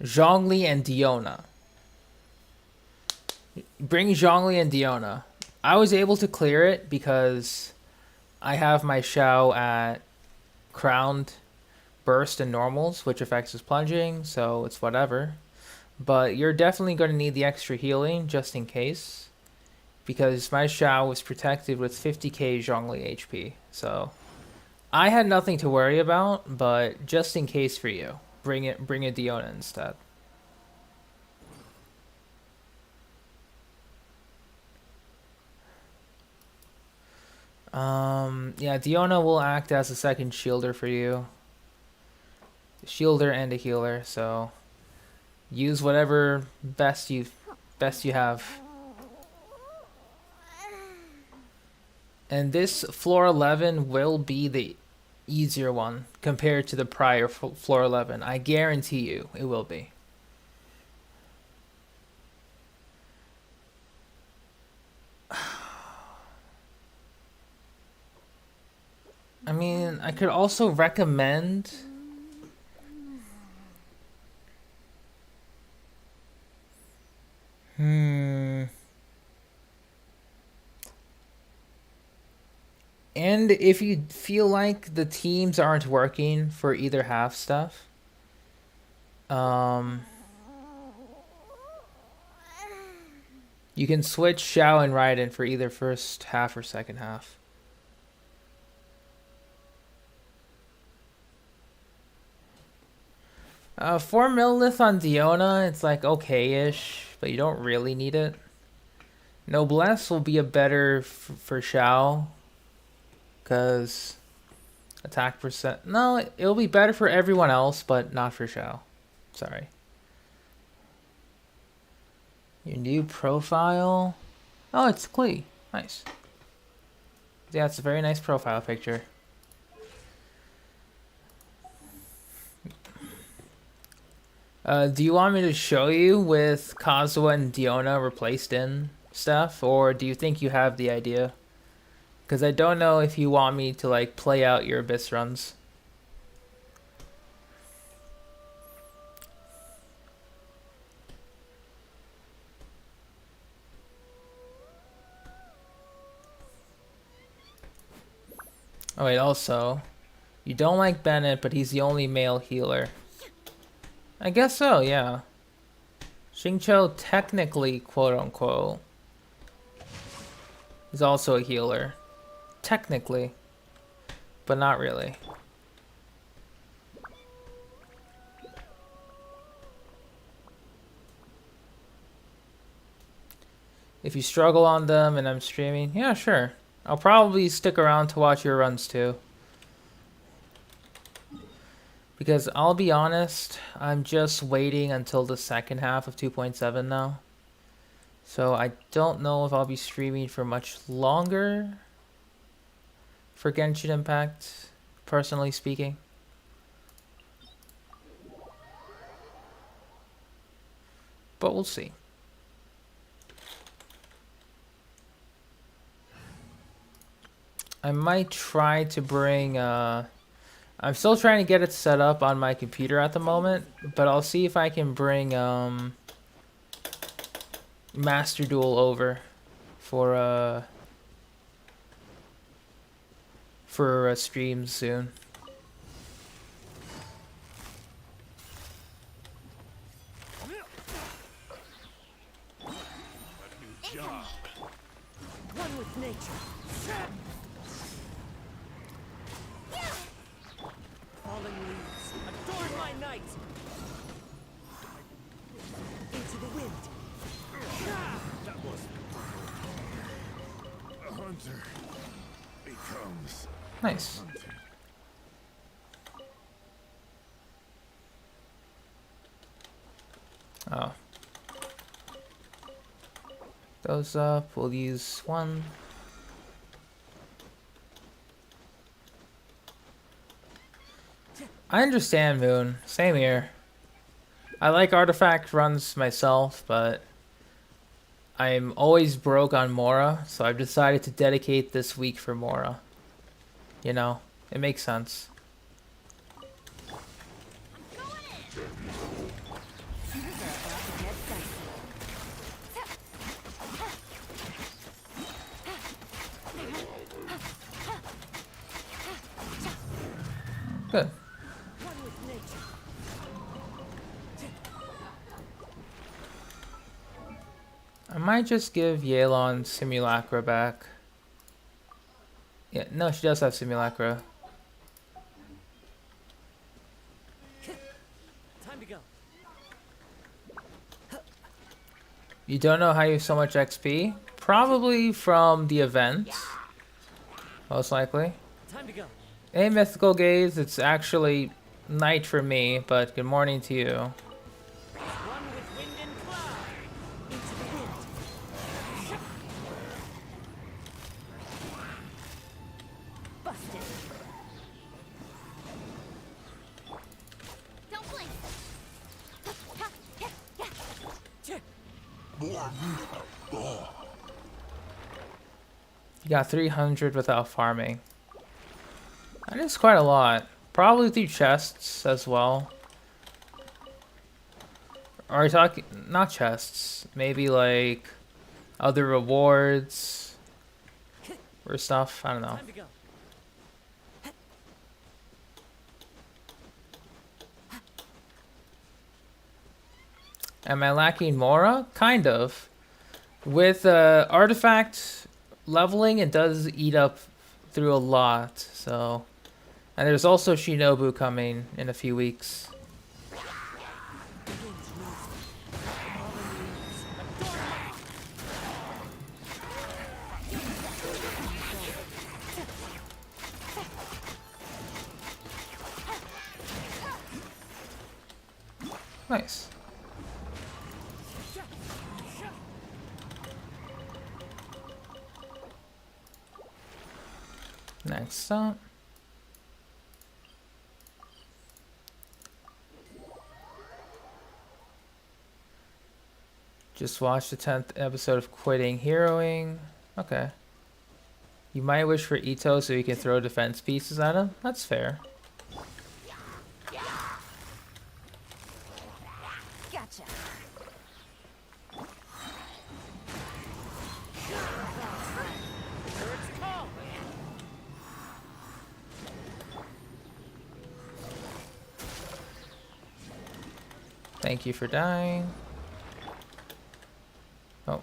Zhongli, and Diona. Bring Zhongli and Diona. I was able to clear it because I have my Xiao at Crowned, Burst, and Normals, which affects his plunging, so it's whatever. But you're definitely going to need the extra healing just in case, because my Xiao was protected with 50k Zhongli HP. So I had nothing to worry about, but just in case for you, bring a Diona instead. Yeah, Diona will act as a second shielder for you. Shielder and a healer, so use whatever best you have. And this floor 11 will be the easier one compared to the prior floor 11. I guarantee you it will be. I mean, I could also recommend And if you feel like the teams aren't working for either half stuff, you can switch Xiao and Raiden for either first half or second half. For Millith on Diona, it's like okay-ish, but you don't really need it. Noblesse will be a better for Xiao, because attack percent. No, it'll be better for everyone else, but not for Xiao. Sorry. Your new profile. Oh, it's Klee. Nice. Yeah, it's a very nice profile picture. Do you want me to show you with Kazuha and Diona replaced in stuff, or do you think you have the idea? Because I don't know if you want me to like play out your Abyss runs. Oh wait, also, you don't like Bennett, but he's the only male healer. I guess so, yeah. Xingqiu technically, quote-unquote, is also a healer. Technically. But not really. If you struggle on them and I'm streaming, yeah, sure. I'll probably stick around to watch your runs too. Because I'll be honest, I'm just waiting until the second half of 2.7 now. So I don't know if I'll be streaming for much longer for Genshin Impact, personally speaking. But we'll see. I might try to bring I'm still trying to get it set up on my computer at the moment, but I'll see if I can bring Master Duel over for streams soon. One with nature. Fallen leaves, adorn my night. Into the wind. That was A hunter becomes Nice. hunted. Oh. Those up. We'll use one. I understand, Moon. Same here. I like artifact runs myself, but I'm always broke on Mora, so I've decided to dedicate this week for Mora. You know, it makes sense. Good. One with nature. I might just give Yelan Simulacra back. Yeah, no, she does have Simulacra. Time to go. You don't know how you have so much XP? Probably from the event. Most likely. Time to go. Hey, Mythical Gaze, it's actually night for me, but good morning to you. One with wind and cloud. Into the wind. Busted. Don't blink. You got 300 without farming. That is quite a lot. Probably through chests as well. Or are you talking, not chests, maybe like other rewards or stuff? I don't know. Time to go. Am I lacking Mora? Kind of. With artifact leveling, it does eat up through a lot, so. And there's also Shinobu coming in a few weeks. Nice. Next up. Just watched the 10th episode of Quitting Heroing. Okay. You might wish for Ito so you can throw defense pieces at him. That's fair. Gotcha. Thank you for dying. Oh.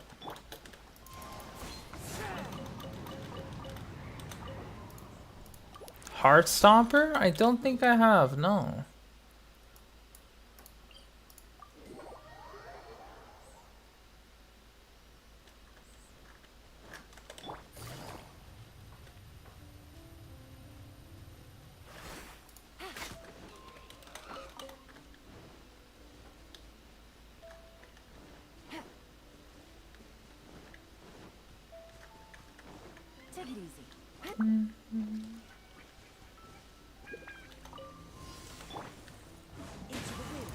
Heart Stomper? I don't think I have, no. Take it easy. Into the wind.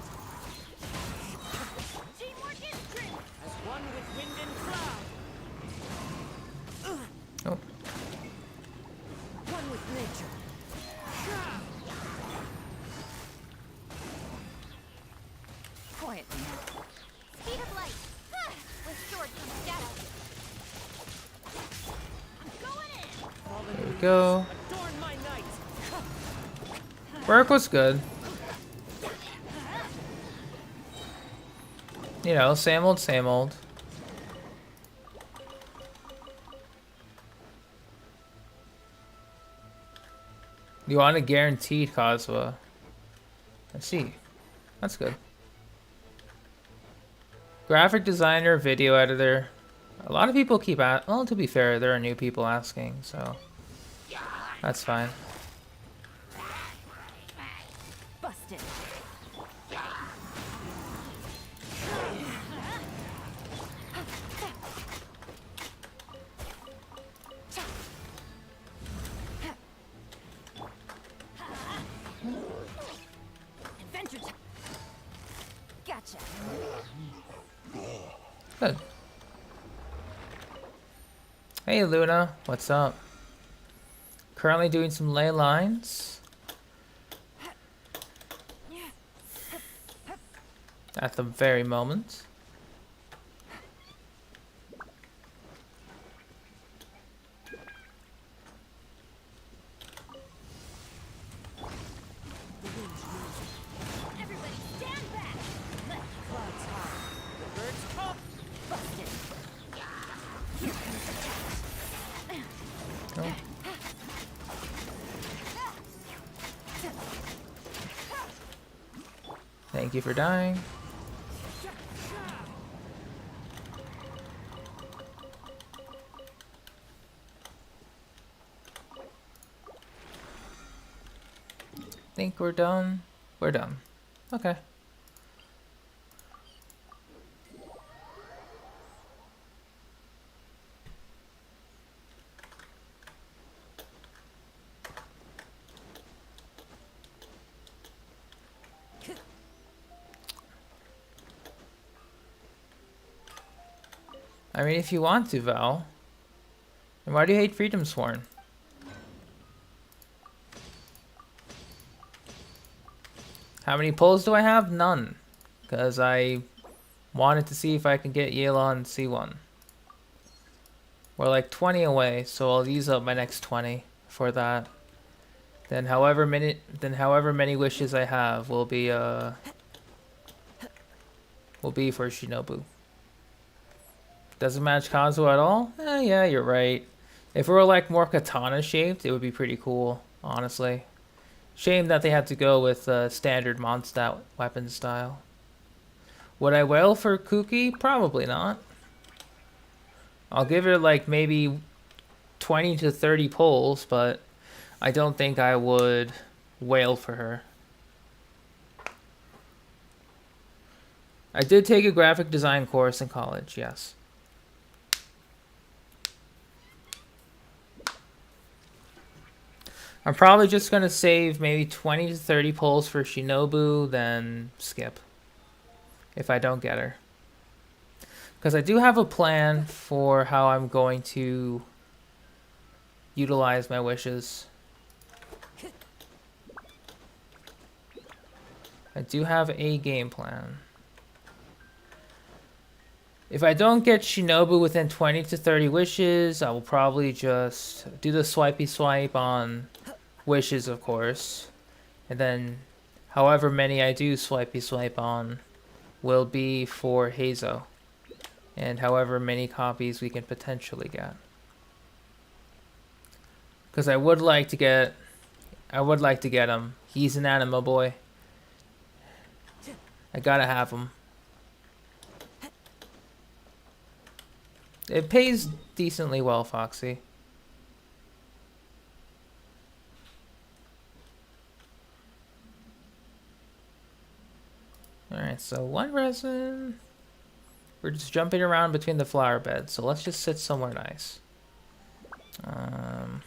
Teamwork is strength. As one with wind and cloud. Oh, One with nature. Quietly now. Speed of light. With sword comes shadow. I'm going in. Fallen there we leaves, go. adorn my night. Work was good. You know, same old, same old. You want a guaranteed Kazuha. I see. That's good. Graphic designer, video editor. A lot of people keep well, to be fair, there are new people asking, so that's fine. Busted. Adventure time. Gotcha. Good. Hey Luna, what's up? Currently doing some ley lines. At the very moment. Everybody stand back. Clouds high. The birds talk. Busted. Oh. Thank you for dying. Think we're done? We're done. Okay. I mean, if you want to, Val. And why do you hate Freedom Sworn? How many pulls do I have? None. Because I wanted to see if I can get Yelan C1. We're like 20 away, so I'll use up my next 20 for that. Then however many wishes I have will be for Shinobu. Doesn't match Kazuha at all? Yeah, you're right. If it were like more katana shaped, it would be pretty cool, honestly. Shame that they had to go with standard Mondstadt weapon style. Would I wail for Kuki? Probably not. I'll give her like maybe 20 to 30 pulls, but I don't think I would wail for her. I did take a graphic design course in college, yes. I'm probably just going to save maybe 20 to 30 pulls for Shinobu, then skip. If I don't get her. Because I do have a plan for how I'm going to utilize my wishes. I do have a game plan. If I don't get Shinobu within 20 to 30 wishes, I will probably just do the swipey swipe on wishes, of course. And then however many I do swipey swipe on will be for Heizo. And however many copies we can potentially get. Because I would like to get him. He's an anima boy. I gotta have him. It pays decently well, Foxy. Alright, so one resin. We're just jumping around between the flower beds, so let's just sit somewhere nice. Um,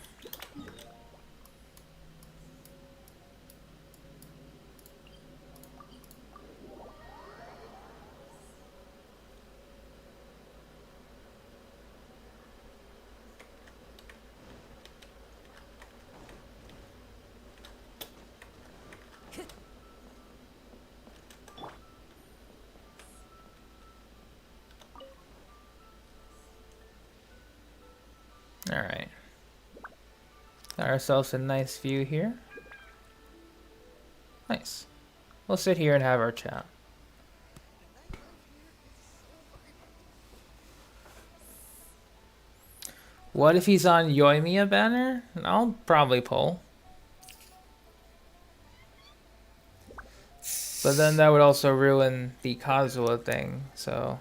all right. Got ourselves a nice view here. Nice. We'll sit here and have our chat. What if he's on Yoimiya banner? I'll probably pull. But then that would also ruin the Kazuha thing, so...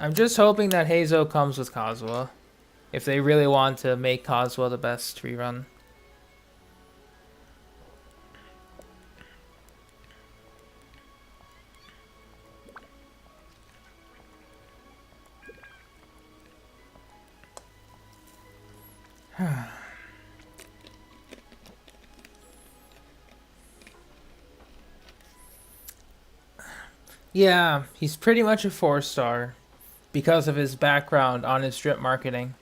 I'm just hoping that Heizo comes with Kazuha. If they really want to make Kazuha the best rerun. Yeah, he's pretty much a 4-star because of his background on his drip marketing.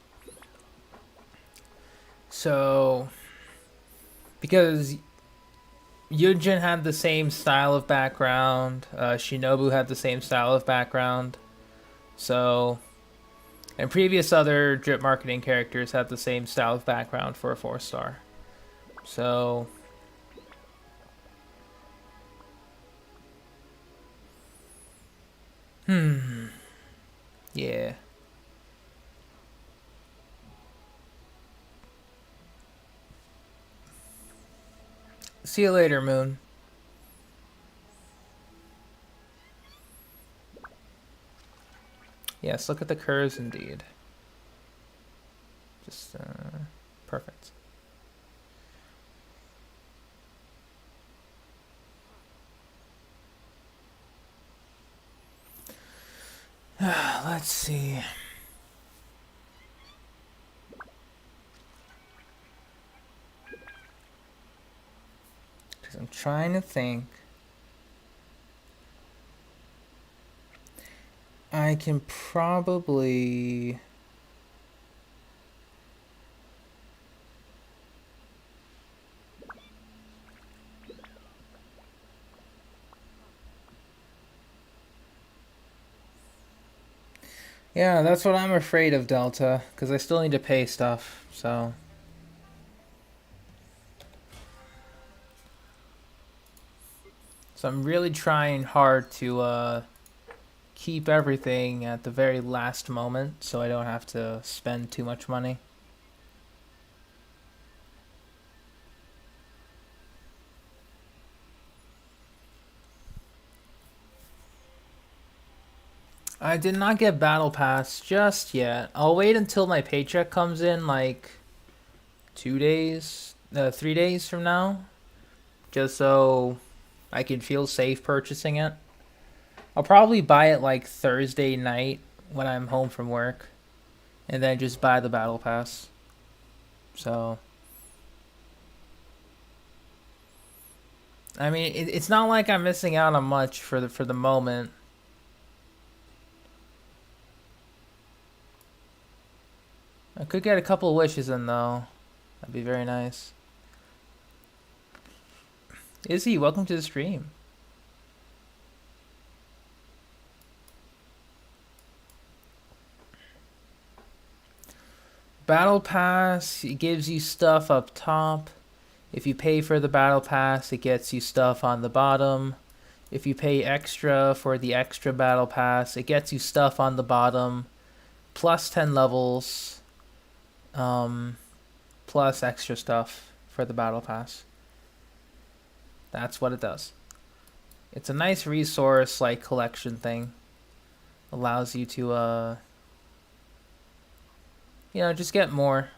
So, because Yunjin had the same style of background, Shinobu had the same style of background, so, and previous other drip marketing characters had the same style of background for a 4-star. So, yeah. See you later, Moon. Yes, look at the curves indeed. Just, perfect. Let's see. Because I'm trying to think. I can probably... Yeah, that's what I'm afraid of, Delta, because I still need to pay stuff, so... So I'm really trying hard to keep everything at the very last moment so I don't have to spend too much money. I did not get Battle Pass just yet. I'll wait until my paycheck comes in like 3 days from now, just so I can feel safe purchasing it. I'll probably buy it like Thursday night when I'm home from work, and then just buy the Battle Pass. So, I mean, it's not like I'm missing out on much for the moment. I could get a couple of wishes in though. That'd be very nice. Izzy, welcome to the stream. Battle Pass, it gives you stuff up top. If you pay for the Battle Pass, it gets you stuff on the bottom. If you pay extra for the extra Battle Pass, it gets you stuff on the bottom. Plus 10 levels. Plus extra stuff for the Battle Pass. That's what it does. It's a nice resource, like, collection thing. Allows you to, you know, just get more.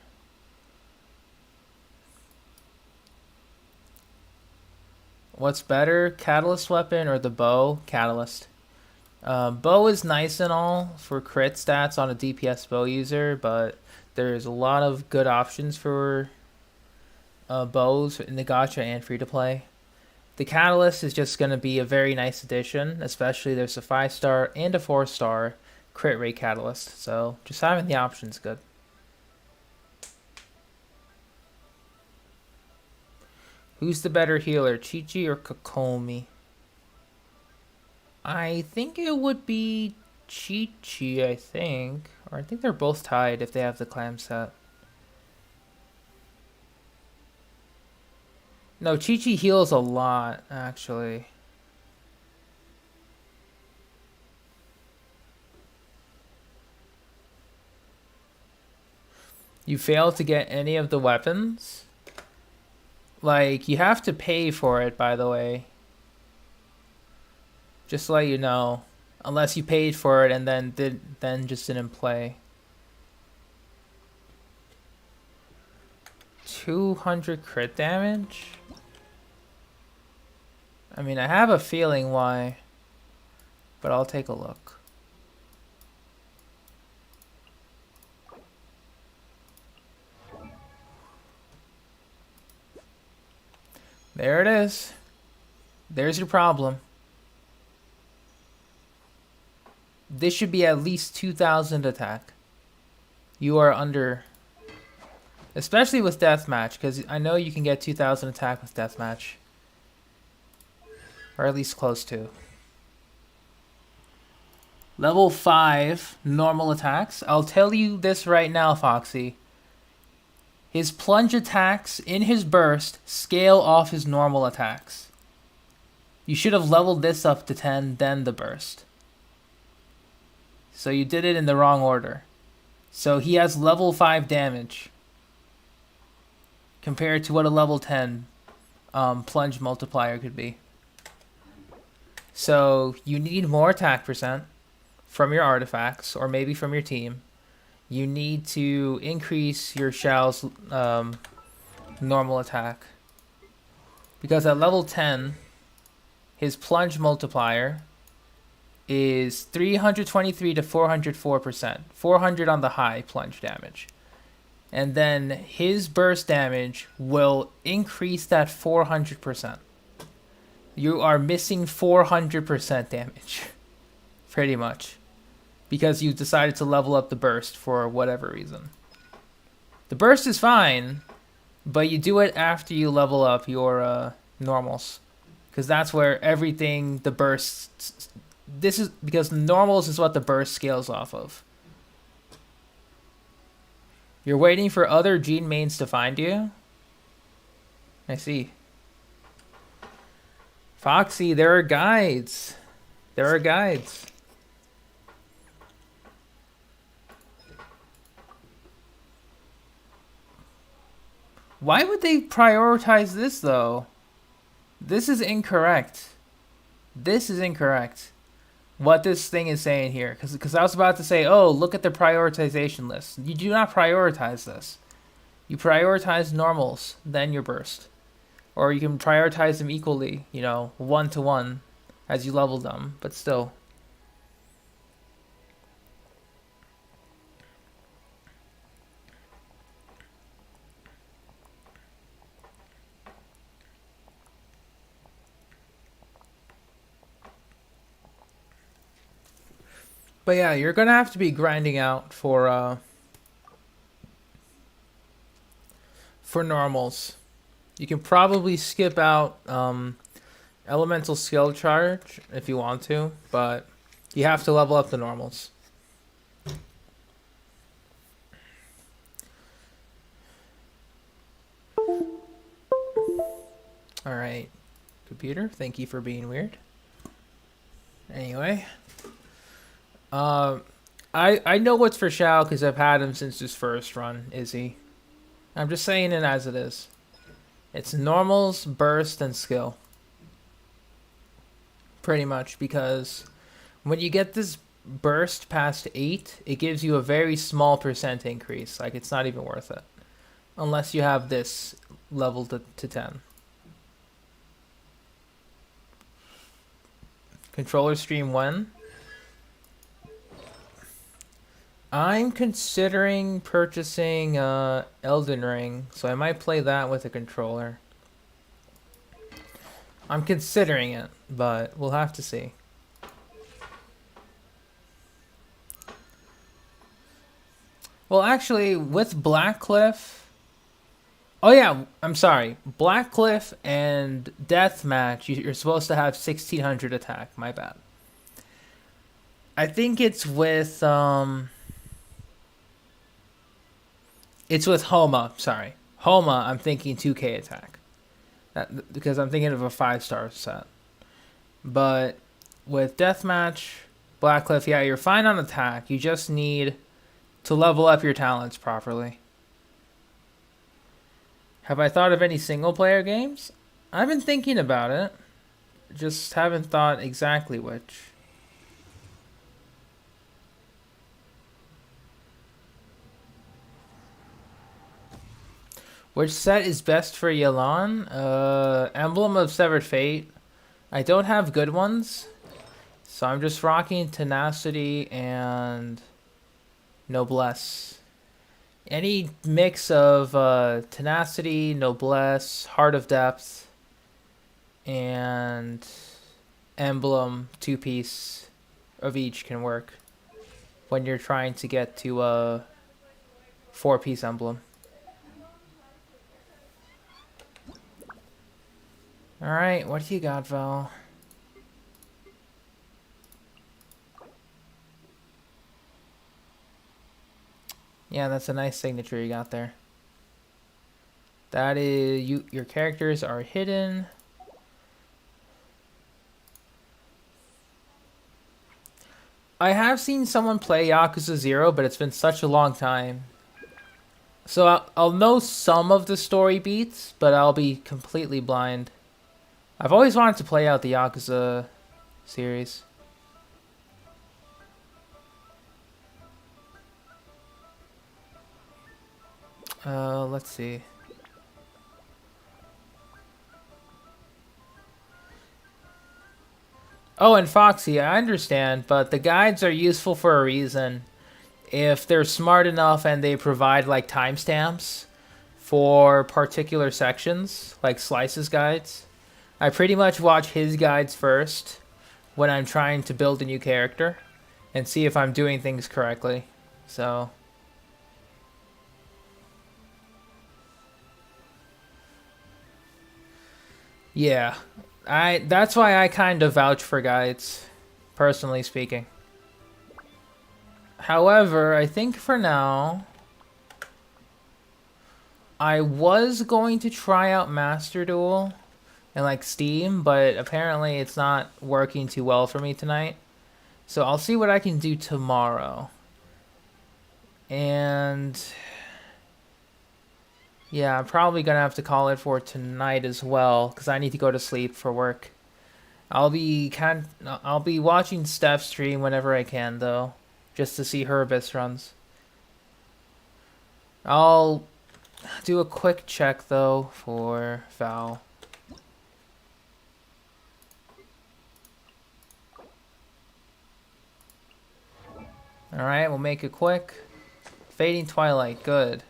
What's better, Catalyst weapon or the bow? Catalyst. Bow is nice and all for crit stats on a DPS bow user, but there's a lot of good options for bows in the gacha and free to play. The Catalyst is just going to be a very nice addition, especially there's a 5-star and a 4-star crit rate Catalyst, so just having the option's good. Who's the better healer, Chi-Chi or Kokomi? I think it would be Chi-Chi, I think. Or I think they're both tied if they have the clam set. No, Chi-Chi heals a lot, actually. You fail to get any of the weapons? Like, you have to pay for it, by the way. Just to let you know. Unless you paid for it and then just didn't play. 200 crit damage? I mean, I have a feeling why. But I'll take a look. There it is. There's your problem. This should be at least 2,000 attack. You are under... Especially with Deathmatch, because I know you can get 2,000 attack with Deathmatch. Or at least close to. Level 5, normal attacks. I'll tell you this right now, Foxy. His plunge attacks in his burst scale off his normal attacks. You should have leveled this up to 10, then the burst. So you did it in the wrong order. So he has level 5 damage. Compared to what a level 10 plunge multiplier could be. So you need more attack percent from your artifacts, or maybe from your team. You need to increase your Xiao's normal attack. Because at level 10, his plunge multiplier is 323 to 404%. 400 on the high plunge damage. And then his burst damage will increase that 400%. You are missing 400% damage. Pretty much. Because you decided to level up the burst for whatever reason. The burst is fine, but you do it after you level up your normals. Because that's where everything, the bursts... This is because normals is what the burst scales off of. You're waiting for other gene mains to find you? I see. Foxy, there are guides. There are guides. Why would they prioritize this, though? This is incorrect. This is incorrect. What this thing is saying here. Because I was about to say, oh, look at the prioritization list. You do not prioritize this. You prioritize normals, then your burst. Or you can prioritize them equally, you know, 1-to-1 as you level them. But still. But yeah, you're gonna have to be grinding out for normals. You can probably skip out elemental skill charge if you want to, but you have to level up the normals. All right, computer, thank you for being weird. Anyway. I know what's for Xiao because I've had him since his first run, Izzy. I'm just saying it as it is. It's normals, burst, and skill. Pretty much, because when you get this burst past 8, it gives you a very small percent increase. Like, it's not even worth it. Unless you have this leveled to 10. Controller stream when? I'm considering purchasing Elden Ring, so I might play that with a controller. I'm considering it, but we'll have to see. Well, actually, with Blackcliff... Oh yeah, I'm sorry. Blackcliff and Deathmatch, you're supposed to have 1600 attack. My bad. I think it's with Homa. Sorry, Homa. I'm thinking 2K attack, because I'm thinking of a 5-star set. But with Deathmatch, Blackcliff, yeah, you're fine on attack. You just need to level up your talents properly. Have I thought of any single-player games? I've been thinking about it. Just haven't thought exactly which. Which set is best for Yelan? Emblem of Severed Fate. I don't have good ones, so I'm just rocking Tenacity and Noblesse. Any mix of Tenacity, Noblesse, Heart of Depth, and Emblem 2-piece of each can work when you're trying to get to a 4-piece emblem. Alright, what do you got, Val? Yeah, that's a nice signature you got there. That is, your characters are hidden. I have seen someone play Yakuza 0, but it's been such a long time. So I'll know some of the story beats, but I'll be completely blind. I've always wanted to play out the Yakuza series. Let's see. Oh, and Foxy, I understand, but the guides are useful for a reason. If they're smart enough and they provide like timestamps for particular sections, like Slice's guides. I pretty much watch his guides first when I'm trying to build a new character and see if I'm doing things correctly. So... yeah, that's why I kind of vouch for guides, personally speaking. However, I think for now, I was going to try out Master Duel and like Steam, but apparently it's not working too well for me tonight. So I'll see what I can do tomorrow. And yeah, I'm probably gonna have to call it for tonight as well, because I need to go to sleep for work. I'll be watching Steph stream whenever I can though, just to see her best runs. I'll do a quick check though for Val. Alright, we'll make it quick. Fading Twilight, good.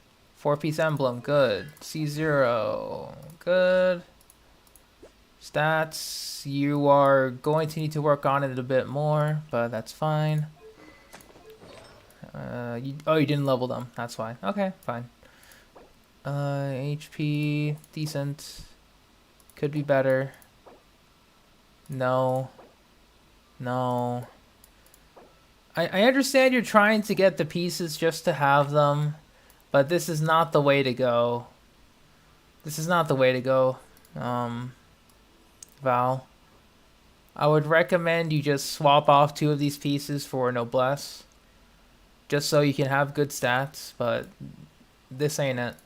4-piece emblem, good. C0, good. Stats, you are going to need to work on it a bit more, but that's fine. You didn't level them, that's fine. Okay, fine. HP, decent. Could be better. No. No. I understand you're trying to get the pieces just to have them, but this is not the way to go. This is not the way to go, Val. I would recommend you just swap off 2 of these pieces for Noblesse, just so you can have good stats, but this ain't it.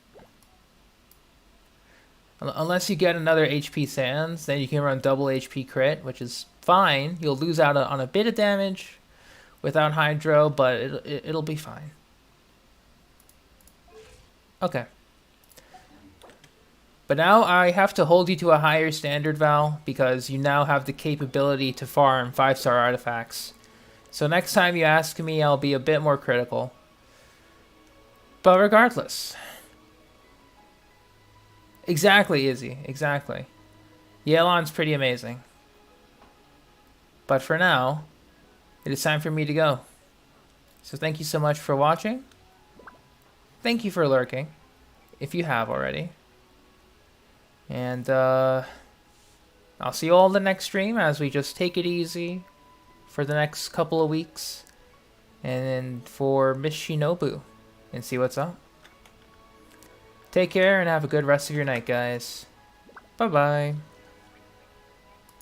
Unless you get another HP Sands, then you can run double HP crit, which is fine. You'll lose out on a bit of damage without Hydro, but it'll be fine. Okay. But now I have to hold you to a higher standard, Val, because you now have the capability to farm 5-star artifacts. So next time you ask me, I'll be a bit more critical. But regardless. Exactly, Izzy. Exactly. Yelan's pretty amazing. But for now, it is time for me to go. So thank you so much for watching. Thank you for lurking, if you have already. And I'll see you all in the next stream as we just take it easy for the next couple of weeks. And for Miss Shinobu. And see what's up. Take care and have a good rest of your night, guys. Bye-bye.